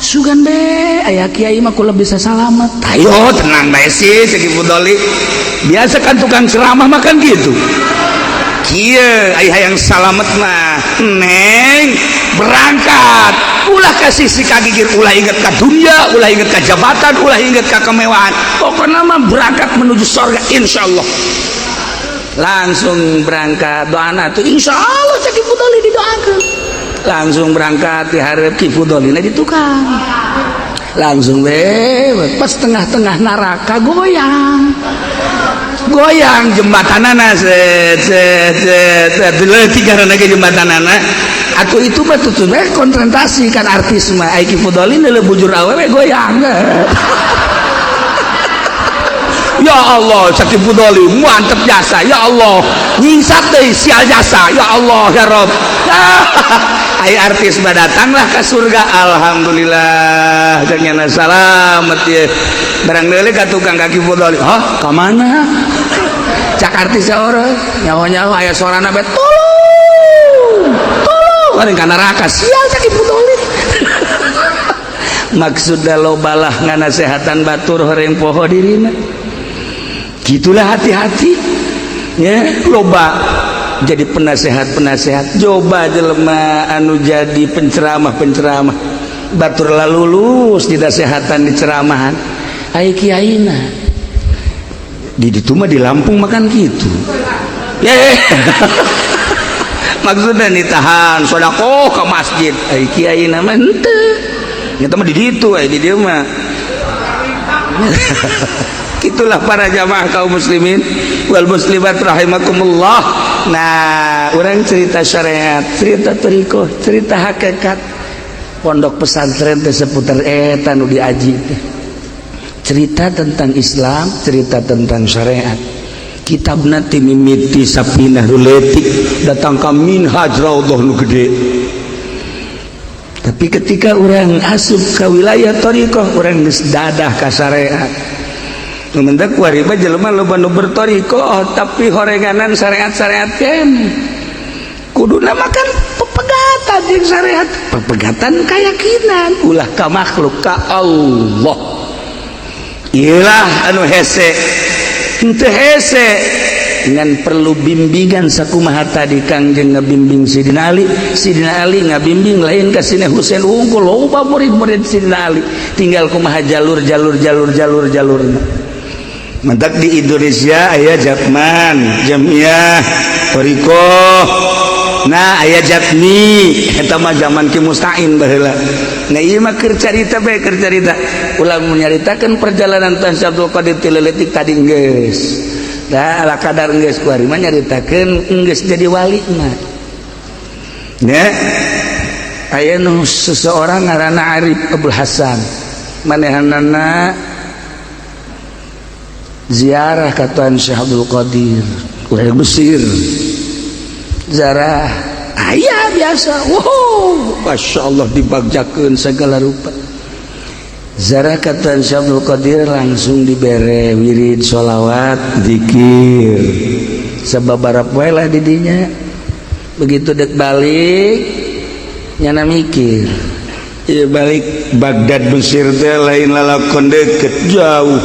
sugan be aya kiai mah kula bisa salamet. Ayo tenang bae sih Ki Fudoli. Biasa kan tukang ceramah mah kan gitu. Kieu ai hayang salamet mah neng berangkat ulah kasih si kagigir, ulah inget ka dunia, ulah inget ka jabatan, ulah inget ka kemewahan. Pokoknya mah berangkat menuju surga insyaallah. Langsung berangkat doana tuh insyaallah cek Ki Fudoli didoakeun. Langsung berangkat dihareup Ki Fudoli na di tukang. Langsung pas tengah-tengah neraka goyang jembatanana tigarana ge jembatanana. Aku itu mah tuh konsentrasi kan artis mah ai Ki Fudoli neuleuh bujur awewe goyang. Ya Allah, Ki Fudoli mantep jasa. Ya Allah, nyingsat deui sial jasa. Ya Allah ya Rabb. Ai artis mah datanglah ke surga. Alhamdulillah jeung salamet ye. Barang deuleu ka tukang Ki Fudoli. Hah, ka mana? Cak artis saeureum nyaho-nyaho aya suarana bet. Tolong. Lain ka neraka sial Ki Fudoli. Maksudna lobalah nganasehatan batur horeng poho dirina. Gitulah hati-hati ya, loba jadi penasehat-penasehat, coba jelema anu jadi penceramah-penceramah batur lulus di nasehatan di ceramahan ai kiaina di ditu mah di Lampung makan gitu ya. Maksudnya nitahan sedekah ke masjid ai kiaina mah henteu Kita mah di ditu di dieu mah. Itulah para jamaah kaum muslimin wal muslimat rahimakumullah. Nah, orang cerita syariat, cerita tariqah, cerita hakikat pondok pesantren teh seputar eta nu diaji teh. Cerita tentang Islam, cerita tentang syariat. Kitabna ti mimiti sapinah ruletik datang ka minhaj raudhah nu gede. Tapi ketika orang asup ke wilayah tariqah, orang geus dadah ka syariat. Mendak wariba jelema loba nu bertariqah tapi horenganan syariat-syariat kene. Kuduna makan pepegatan jeung syariat, pepegatan keyakinan ulah ka makhluk ka Allah. Iyalah anu hese. Henteu hese dengan perlu bimbingan sakumaha tadi Kangjeng ngabimbing Sidina Ali. Sidina Ali ngabimbing lain ka Sidina Husain unggul loba murid-murid Sidina Ali. Tinggal kumaha jalur-jalurna. Mentak di Indonesia aya Jatman, Jamiah, Tariqah. Nah aya Jatmi, eta mah zaman Ki Mustain baheula. Nah ieu mah keur carita bae keur carita. Ulang menyaritakeun perjalanan Tuan Syekh Abdul Qadir Tileletik tadi geus. Da ala kadar geus kuari mah nyaritakeun geus jadi wali mah. Ya. Aya nu seseorang ngaranna Arif Abdul Hasan. Manehanana ziarah ka Tuan Syekh Abdul Qadir urang Mesir. Ziarah aya biasa. Wow, masyaallah dibagjakeun segala rupa. Ziarah ka Tuan Syekh Abdul Qadir langsung dibere wirid sholawat, zikir. Sababaraha poe lah di dinya. Begitu dek balik nyana mikir. Ieu balik Baghdad Mesir teh lain lalakon deket jauh.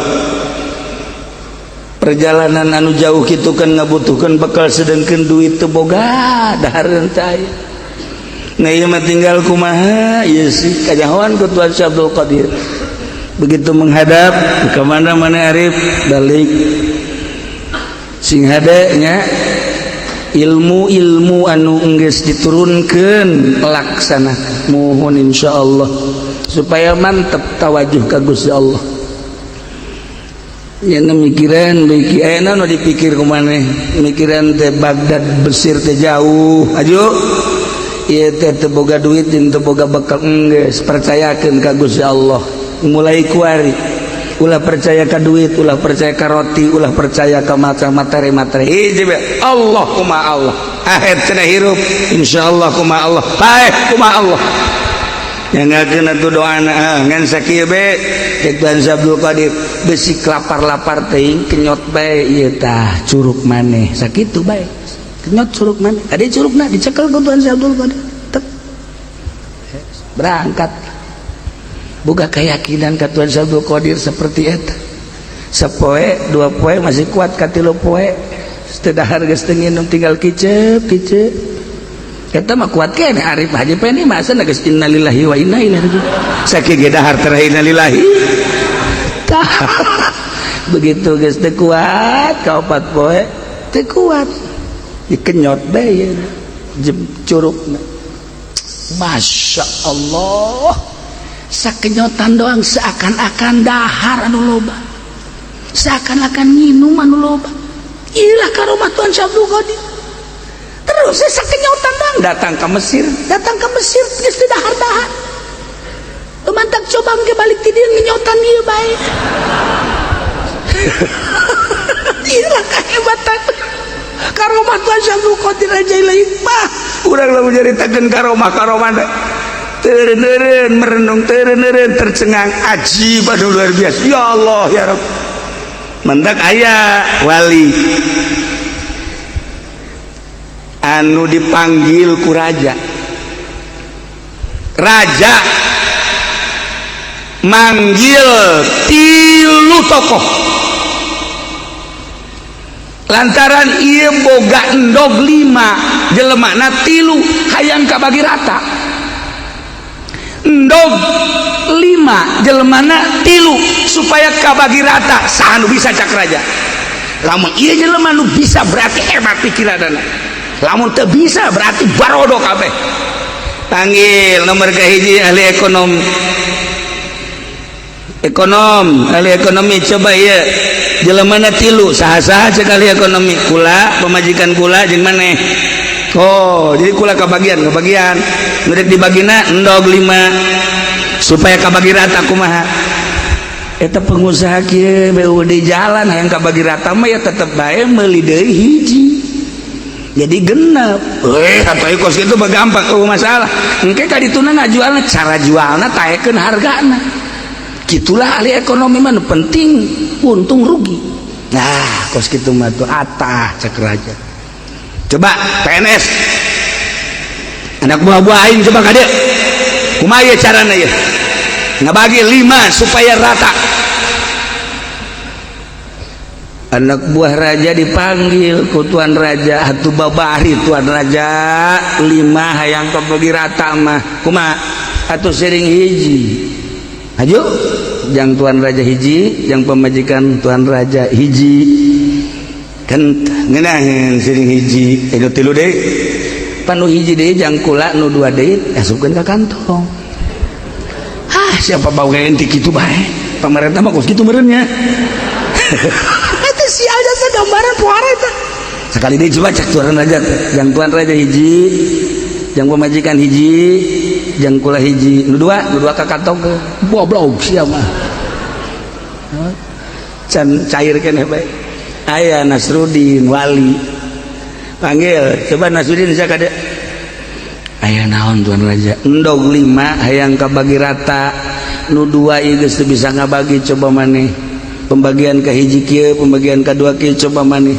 Perjalanan anu jauh kitu kan ngabutuhkeun bekal sedengkeun duit teu boga dahareun teh aya. Nah ieu mah tinggal kumaha ieu sih kajahoan ku Tuan Syekh Abdul Qadir. Begitu menghadap ke mana Arif balik sing hade nya ilmu-ilmu anu geus diturunkeun laksanakeun mohon insyaallah supaya mantep tawajuh ka Gusti Allah. Yang mikiran beki ayeuna nu dipikir kumaneh mikiran teh Baghdad Mesir teh jauh ajo ieu teh teu boga duit teu boga bekal geus percayakeun ka Gusti Allah mulai kuari ulah percaya ka duit ulah percaya ka roti ulah percaya ka materi-materi hiji bae Allah kumaha Allah akhir cenah hirup insyaallah kumaha Allah bae kumaha Allah nyangakeun atuh doana ngan sakieu bae cek Tuan Syekh Abdul Qadir besi lapar-lapar teuing kenyot bae ieu tah curug maneh sakitu bae kenyot curug maneh ade curugna dicekel ku Tuan Syekh Abdul Qadir tek berangkat boga keyakinan ka Tuan Syekh Abdul Qadir seperti eta sapoe dua poe masih kuat ka tilu poe teu dahar geus teu nginum tinggal kiceup eta mah kuat kene Arif Haji Peni masa geus innalillahi wa inna ilaihi raji'un saking ge dahar teh innalillahi begitu geus teu kuat ka 4 poe teu kuat dikenyot bae curugna masya Allah sakenyotan doang seakan-akan dahar anu loba seakan-akan nginum anu loba ilah karomah Tuan Syekh Abdul Qadir terus sakenyotan doang datang ke Mesir geus teu dahar-dahar mantak coba ge balik ti dieu ngenyotan ieu bae ilah kahebatan karomah Tuan Syekh Abdul Qadir Ajail Hikmah urang lamun nyaritakeun karomah teureun merenung teureun tercengang ajib anu luar biasa ya Allah ya Rabb mendak aya wali anu dipanggil ku raja manggil 3 tokoh lantaran ieu boga endog 5 jelemana 3 hayang kabagi rata endog 5 jelemana 3 supaya kabagi rata saha nu bisa cak raja lamun ieu jelema nu bisa berarti hebat pikiranna lamun teu bisa berarti barodo kabeh panggil nomor kahiji ahli ekonomi ahli ekonomi coba ya jelemana tilu saha-saha sekali ekonomi kula pemajikan kula jeung maneh. Oh jadi kula kabagian nurek dibagina endog 5 supaya kabagi rata kumaha eta pengusaha kieu BUD jalan hayang kabagi rata mah ya tetep bae meuli deui hiji jadi genep atuh kos kitu mah gampang masalah engke ka dituna ngajualna cara jualna taekeun hargana gitulah ahli ekonomi mah penting untung rugi nah kos kitu mah tuh atah cek raja coba PNS anak buah-buah aing coba ka dieu kumaha ieu carana ieu ngabagi 5 supaya rata. Anak buah raja dipanggil ku tuan raja atuh babari tuan raja 5 hayang kabagi rata mah kumaha atuh sering hiji aju jang tuan raja hiji jang pemajikan tuan raja hiji kan ngeunaheun sering hiji nu tilu deui panu hiji deui jang kula nu 2 deui asupkeun ka kantong. Siapa bau kayak enti gitu bae pemerintah mah kos gitu merenya itu si ada gambaran puara itu sekali dia coba cek tuan raja yang tuan raja hiji yang pemajikan hiji yang kula hiji nu dua kakatong ke boblok siapa can cair kene bae aya Nasrudin Wali panggil coba Nasrudin sakade aya naon tuan raja endog 5 hayang kabagi rata nu 2 ieu geus teu bisa ngabagi coba maneh pembagian ka hiji kieu pembagian ka 2 kieu coba maneh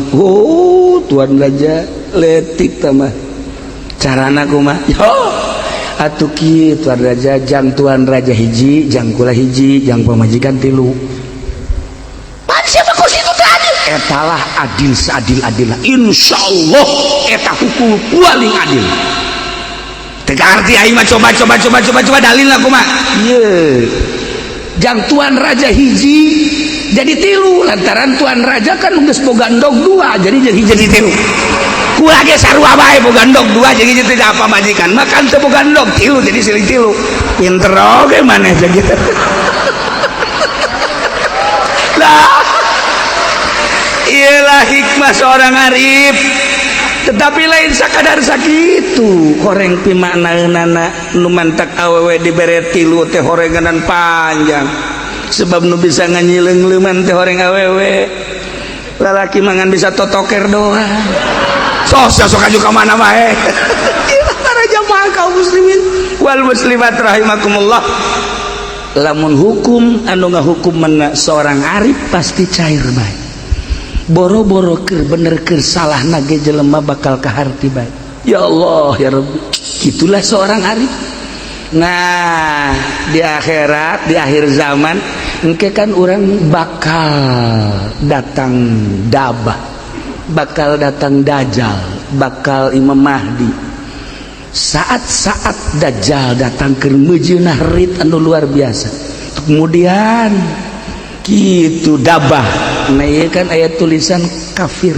tuan raja letik tah mah carana kumaha yo atuh kieu tuan raja jang tuan raja hiji jang kula hiji jang pemajikan 3 pan siapa kos itu tadi etalah adil seadil-adilna insyaallah eta hukum paling adil. Teka arti aing mah coba dalilna kumaha ieu jang tuan raja hiji jadi 3 lantaran tuan raja kan geus boga endog 2 jadi 3 kula ge sarua bae boga endog 2 jadi tidak apa majikan makan teu boga endog 3 jadi siling 3 pinter oge maneh gitu lah iyalah hikmah seorang arif tetapi lain sakadar sakitu horeng pimaknaeunana nu mantak awewe dibere 3 teh horenganan panjang sebab nu bisa nganyileng-leuman teh horeng awewe lalaki mangan bisa totoker doang sok aju ka mana bae para jamaah kaum muslimin wal muslimat rahimakumullah lamun hukum anu ngahukumna seorang arif pasti cair bae boro-boro keur bener keur salah nage jelema bakal kaharti bae ya Allah ya Rabbi itulah seorang arif. Nah di akhirat di akhir zaman engke kan orang bakal datang dabah bakal datang dajjal bakal Imam Mahdi saat-saat dajjal datang ke mejeunah rit anu luar biasa kemudian gitu dabah nah iya kan ayat tulisan kafir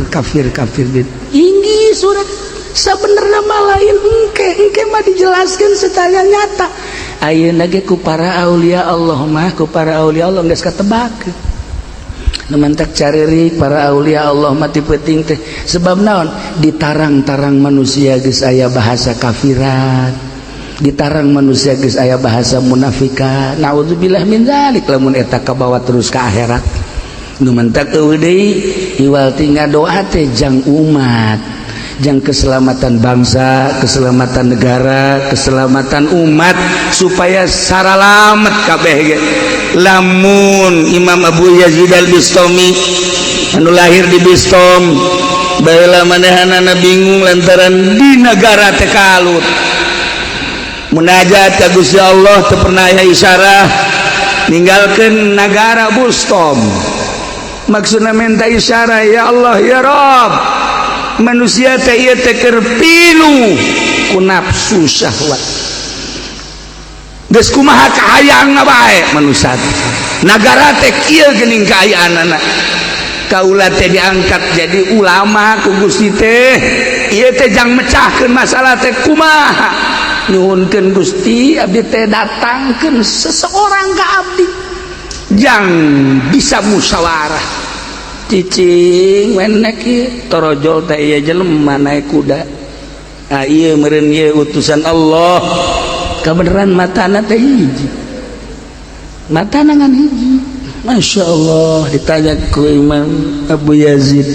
gitu inggi surat sebenarnya mah lain engke mah dijelaskan secara nyata ayeuna ge ku para aulia Allah mah ku para aulia Allah geus katebak nemantak caririk para aulia Allah mah ti penting teh sebab naon ditarang-tarang manusia geus aya bahasa kafirat ditarang manusia geus aya bahasa munafikat naudzubillah min zalik lamun eta kabawa terus ka akhirat nu mentak eueuh deui iwal tinggal doa teh jang umat jang keselamatan bangsa keselamatan negara keselamatan umat supaya saralamet kabeh ge lamun Imam Abu Yazid al-Bistami anu lahir di Bistom baheula manehanana bingung lantaran di negara teh kalut munajat ka Gusti Allah teu pernah aya isyarah ninggalkeun negara Bustom maksudna minta isyarah ya Allah ya Rabb manusia teh ieu teh keur pilu ku nafsu syahwat geus kumaha kahayaangna bae manusia nagara teh kieu geuning kaayaanana kaula teh diangkat jadi ulama ku Gusti teh ieu teh jang mecahkeun masalah teh kumaha nyuhunkeun Gusti abdi teh datangkeun seseorang ka abdi jang bisa musyawarah cicing menek torojol teh ieu jelema naik kuda ieu meureun ieu utusan Allah kebenaran matana teh hiji matana ngan hiji Masya Allah ditanya ku Imam Abu Yazid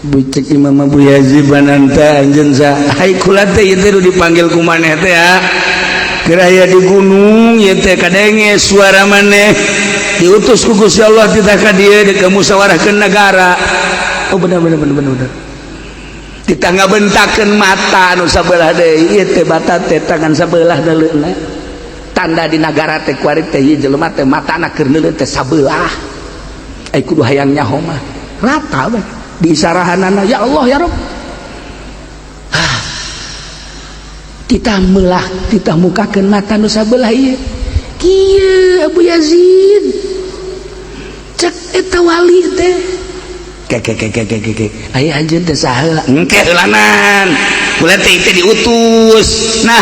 bucek Imam Abu Yazid bananta anjeun sa hai kula teh ieu teh dipanggil ku maneh teh kira aya di gunung ieu teh kadenge suara maneh diutus ku Gusti Allah titah ka dieu ke musyawarahkeun negara oh bener kita ngabentakeun mata anu sabelah deui ieu teh bata teh tangan sabelah deuleuna tanda di negara teh kuari teh ieu jelema teh matana keur neuleut teh sabelah ai kudu hayang nyaho mah rata we diisarahanana ya Allah ya Rabb titah meulah titah mukakeun mata nu sabelah ieu kieu Abu Yazid cek eta wali teh aya anjeun teh saha engke heulanan kula teh diutus nah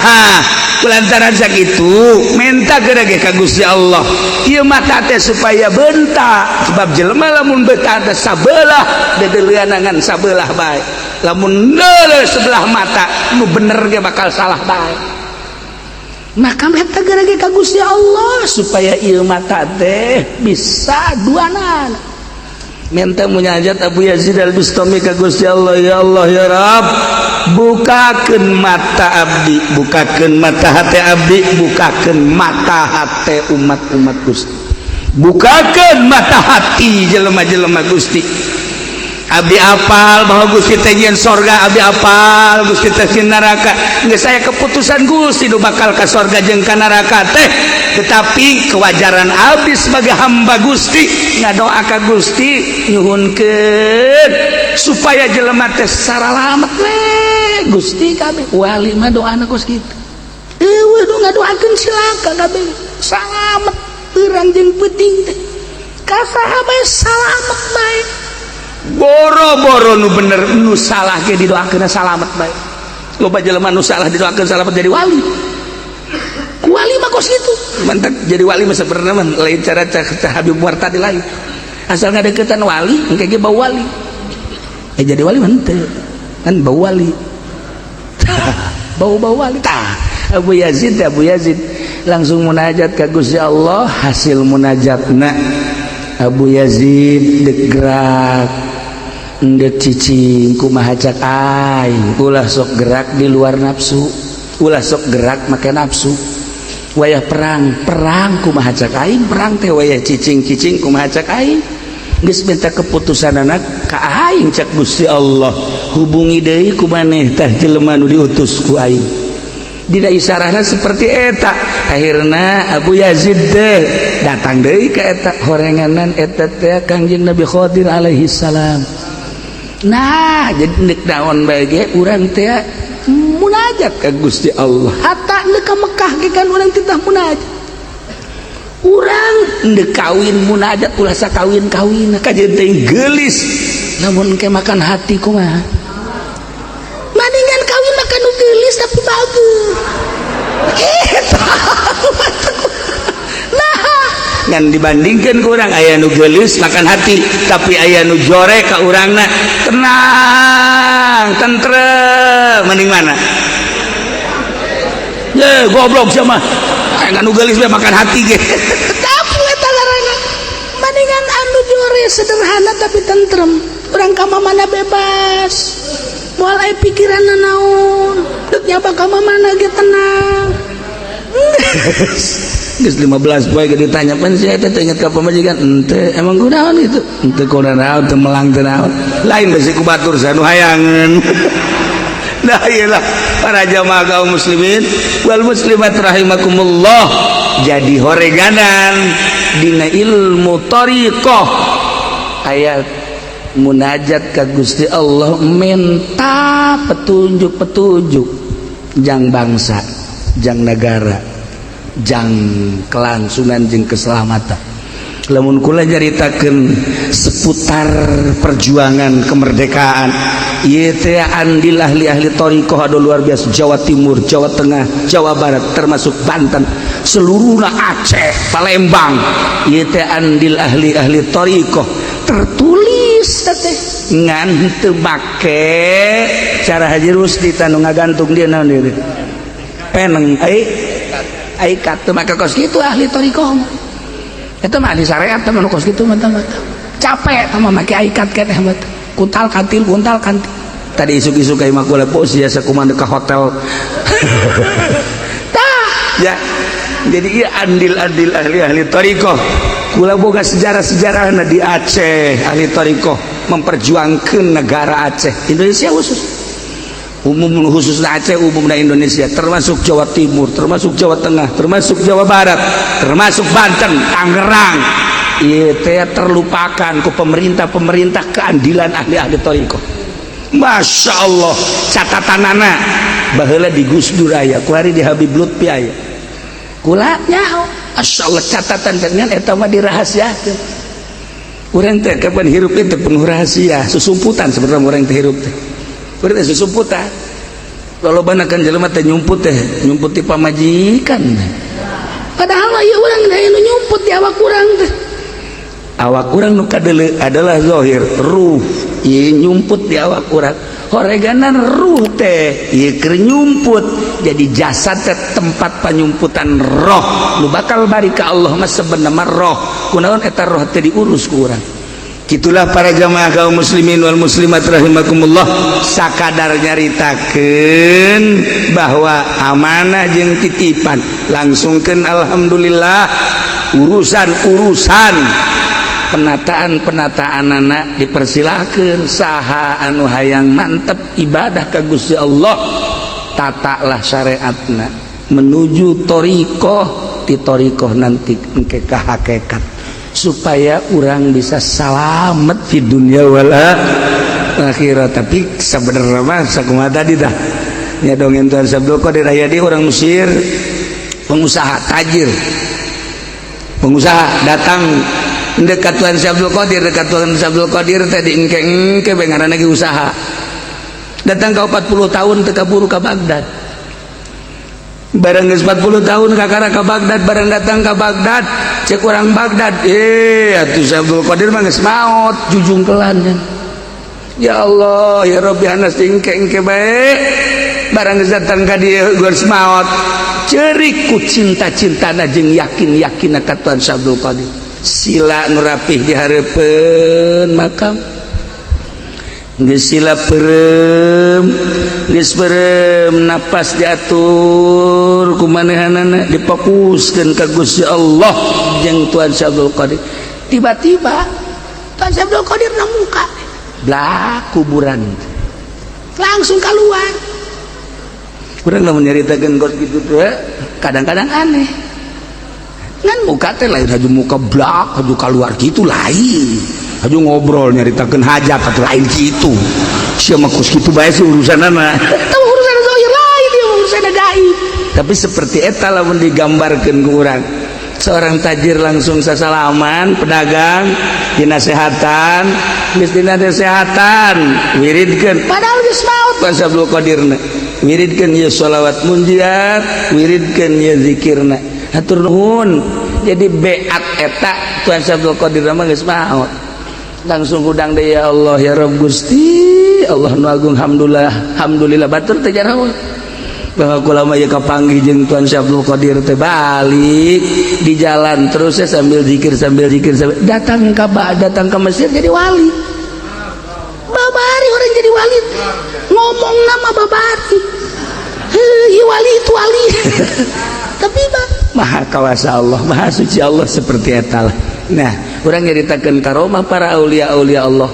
kulantaran sakitu minta geura ge ka Gusti Allah ieu mata teh supaya bentak sebab jelema lamun betah teh sabelah dedeleuanangan sabelah bae lamun neuleuh sebelah mata nu bener ge bakal salah bae maka minta geura ge ka Gusti Allah supaya ieu mata teh bisa duanan minta munajat Abu Yazid Al-Bustami ka Gusti Allah ya Rabb bukakeun mata abdi bukakeun mata hati abdi bukakeun mata hati umat-umat Gusti bukakeun mata hati jelema-jelema Gusti abdi apal bahwa Gusti teh nyieun sorga abdi apal Gusti teh nyieun neraka geus aya keputusan Gusti nu bakal ka sorga jeung ka neraka teh tetapi kewajaran abdi sebagai hamba Gusti ngadoa ka Gusti nyuhunkeun supaya jelema teh saralamet we Gusti kabeh wali mah doana kos kitu eueuh nu ngadoakeun silaka kabeh salamet urang jeung peuting teh ka sahabat salamet bae boro-boro nu bener nu salah ge didoakeun salamet bae loba jelema nu salah didoakeun salamet jadi wali wali mah kos kitu mantap jadi wali mah sabenerna mah lain cara Habib Wartadi lain asal ngadeukeutan wali engke ge bau wali jadi wali mah henteu kan bau wali bau wali tah Abu Yazid langsung munajat ka Gusti Allah hasil munajatna Abu Yazid degrak ndek cicing kumaha cak aing ulah sok gerak di luar nafsu ulah sok gerak make nafsu wayah perang kumaha cak aing perang teh wayah cicing kumaha cak aing geus minta keputusanana ka aing cak Gusti Allah hubungi deui ku maneh tah jelema nu diutus ku aing dina isarahna seperti eta akhirna Abu Yazid teh datang deui ka eta horenganan eta teh Kangjeng Nabi Khadir alaihi salam nah jadi nek daon bae ge urang teh munajat ka Gusti Allah hatta nek ka Mekah ge kan urang titah munajat urang ndek kawin munajat ulah sakawin-kawin kajeun teh geulis namun ke makan hati kumaha mendingan kawin makan nu geulis tapi bagus eta nah ngan dibandingkeun ku urang aya nu geulis makan hati tapi aya nu jore ka urangna tenang tentrem mending mana ye goblok sia mah aya nu geulis we makan hati ge tapi eta larana mendingan anu jore sederhana tapi tentrem urang ka mana bebas moal aya pikiranna naon deuk nyapa ka mana ge tenang geus 15 poe ge ditanya pan sia eta teh inget ka pamajikan henteu emang kunaon itu henteu kunaon teu melang teu naon lain besi ku batur sanu hayangeun nah iyalah para jamaah kaum muslimin wal muslimat rahimakumullah jadi horeganan dina ilmu thariqah aya munajat ka Gusti Allah minta petunjuk jang bangsa jang negara jang kelangsungan jeung keselamatan lamun kula nyaritakeun seputar perjuangan kemerdekaan ieu teh andil ahli-ahli thariqah anu luar biasa. Jawa Timur, Jawa Tengah, Jawa Barat termasuk Banten, seluruhna Aceh, Palembang, ieu teh andil ahli-ahli thariqah tertulis teh ngan teu make cara Haji Rusdi tanu ngagantung dia naon ieu peneng ai kat teu make kos kitu ahli thariqah. Itu mah ahli syariat teman kos gitu mata-mata capek sama make aikat keneh mah kuntal kantil tadi isuk-isuk kayak makula pos ya sakumanda ka hotel tah ya. Jadi ieu andil-andil ahli thariqah kula boga sejarah-sejarahna di Aceh. Ahli thariqah memperjuangkeun negara Aceh, Indonesia khusus Aceh, umumnya Indonesia, termasuk Jawa Timur, termasuk Jawa Tengah, termasuk Jawa Barat, termasuk Banten, Tangerang. Ieu teh terlupakan ku pemerintah keandilan ahli-ahli thariqah. Masya Allah catatanana baheula di Gus Dur aya, kuari di Habib Lutfi aya. Kula nyaho, Masya Allah catatan dengan eta mah dirahasiakeun. Urang teh kapan hirup teh penuh rahasia, susumputan sebenarnya urang teh hirup teh. Berarti susumputan. Kalau banakan jelema teh nyumput di pamajikan. Padahal mah ieu urang teh nu nyumput di awak urang teh. Awak urang nu kadeuleu adalah zahir, ruh. Ieu nyumput di awak urang. Horeganan ruh teh ieu keur nyumput. Jadi jasad teh tempat panyumputan roh. Nu bakal bari ka Allah mah sebenarnya mah roh. Kunaon eta roh teh diurus ku urang. Gitulah para jamaah kaum muslimin wal muslimat rahimakumullah, sakadar nyaritakeun bahwa amanah jeung titipan langsungkeun alhamdulillah urusan-urusan penataan-penataanana dipersilakeun. Saha anu hayang mantep ibadah ka Gusti Allah tatalah syariatna menuju thariqah, ti thariqah nanti engke ka hakikat supaya orang bisa selamat di dunia wala akhirat. Tapi sebenarnya mah sakumaha tadi dah ya dongeng Tuan Abdul Qadir Hayadi orang Mesir, pengusaha tajir, pengusaha datang dekat Tuan Abdul Qadir tadi engke bengaran lagi usaha datang ke 40 tahun teu kaburu ka Baghdad. Barang geus 40 tahun kakara ka Baghdad, barang datang ka Baghdad cek orang Baghdad atuh Abdul Qadir mah geus maot jujungkelan. Ya Allah ya Rabbi hanas engke bae barang geus datang ka dieu geus maot ceurik ku cinta-cintana jeung yakin-yakin ka Tuan Abdul Qadir. Sila nu rapih dihareupeun makam geus sila perem, geus perem napas diatur kumanehanana difokuskeun ka Gusti Allah jeung Tuan Abdul Qadir. Tiba-tiba Tuan Abdul Qadir na muka blah kuburan langsung keluar. Urang lamun nyaritakeun kos kitu teh kadang-kadang aneh. Ngan muka teh lain haju muka blak haju keluar gitu lain. Haju ngobrol nyaritakeun hajat atuh lain kitu. Sia mah kos kitu bae sih urusanana. Teu urusan zahir lain ieu urusan gaib. Tapi seperti eta lamun digambarkeun ku urang. Seorang tajir langsung sasalaman, pedagang dinasehatan, geus dinasehatan, wiridkeun. Padahal geus maot Tuan Abdul Qadirna. Wiridkeun ieu shalawat munjiat, wiridkeun ieu zikirna. Hatur nuhun. Jadi beat eta Tuan Abdul Qadir mah geus maot. Langsung hudang deh ya Allah ya Rabb Gusti Allah nu agung alhamdulillah batur teh jarawa bahwa kula mah ieu kapanggih jeung Tuan Abdul Qadir teh balik di jalan terus ya sambil zikir datang ke Mesir jadi wali. Babari orang jadi wali ngomong nama babari ieu wali itu wali tapi maha kawasa Allah maha suci Allah seperti eta lah. Nah, urang nyaritakeun karomah para aulia-aulia Allah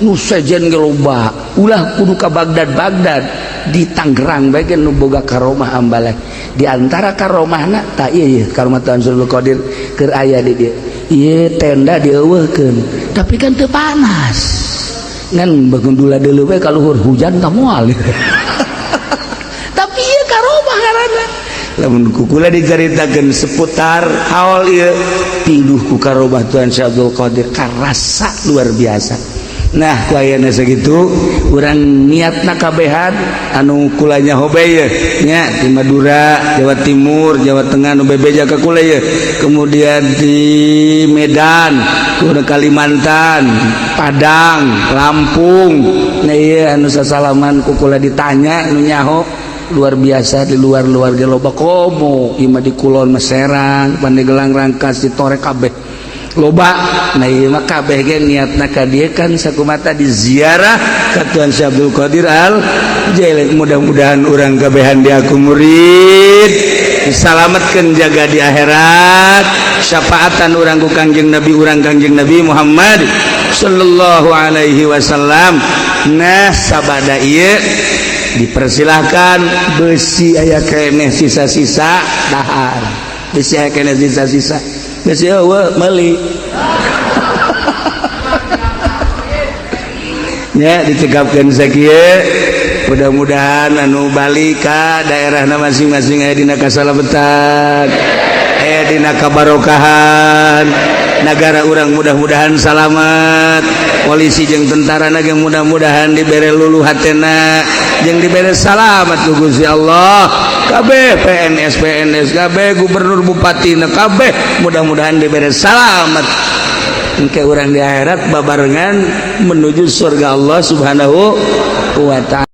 nu sejen ge loba. Ulah kudu ka Baghdad di Tangerang bae ge nu boga karomah ambaleh. Di antara karomahna ta ieu karomah Tuan Abdul Qadir keur aya di dieu. Ieu tenda dieuweuhkeun, tapi kan teu panas. Ngan bagundula deuleu we ka luhur hujan ka moal. Tapi ieu karomah ngaranna. lamun kukula diceritakeun seputar haul ieu piluh ku karobah Tuhan Syekh Abdul Qadir karasa luar biasa. Nah ku ayeuna sakitu urang niatna kabehan anu kulanya hobe ye nya di Madura, Jawa Timur, Jawa Tengah nu bebeja ka kula ye, kemudian di Medan, kemudian Kalimantan, Padang, Lampung. Nah ieu anu sasalaman ku kula ditanya nu nyaho luar biasa di luar-luar ge loba komo ieu mah di Kulon mah Serang, Pandeglang Rangkas ditorek kabeh loba. Nah ieu mah kabeh ge niatna ka dieu kan sakumaha di ziarah ka Tuhan Syekh Abdul Qadir Al Jailani. Mudah-mudahan urang kabehan di aku murid disalametkeun jaga di akhirat, syafaatan urang ku Kangjeng Nabi, urang Kangjeng Nabi Muhammad sallallahu alaihi wasallam. Nah sabada ieu dipersilahkan besi aya keneh sisa-sisa dahar, besi aya keneh sisa-sisa besi eueuh meuli nya dicekapkeun sakieu. Mudah-mudahan anu balik ka daerahna masing-masing aya dina kasalametan, aya dina kabarokahan, negara urang mudah-mudahan salamet, polisi jeung tentara na ge mudah-mudahan dibere luluh hatena jeung dibere salamet ku Gusti Allah. Kabeh PNS kabeh gubernur bupati na kabeh mudah-mudahan dibere salamet engke urang di akhirat babarengan menuju surga Allah Subhanahu wa ta'ala.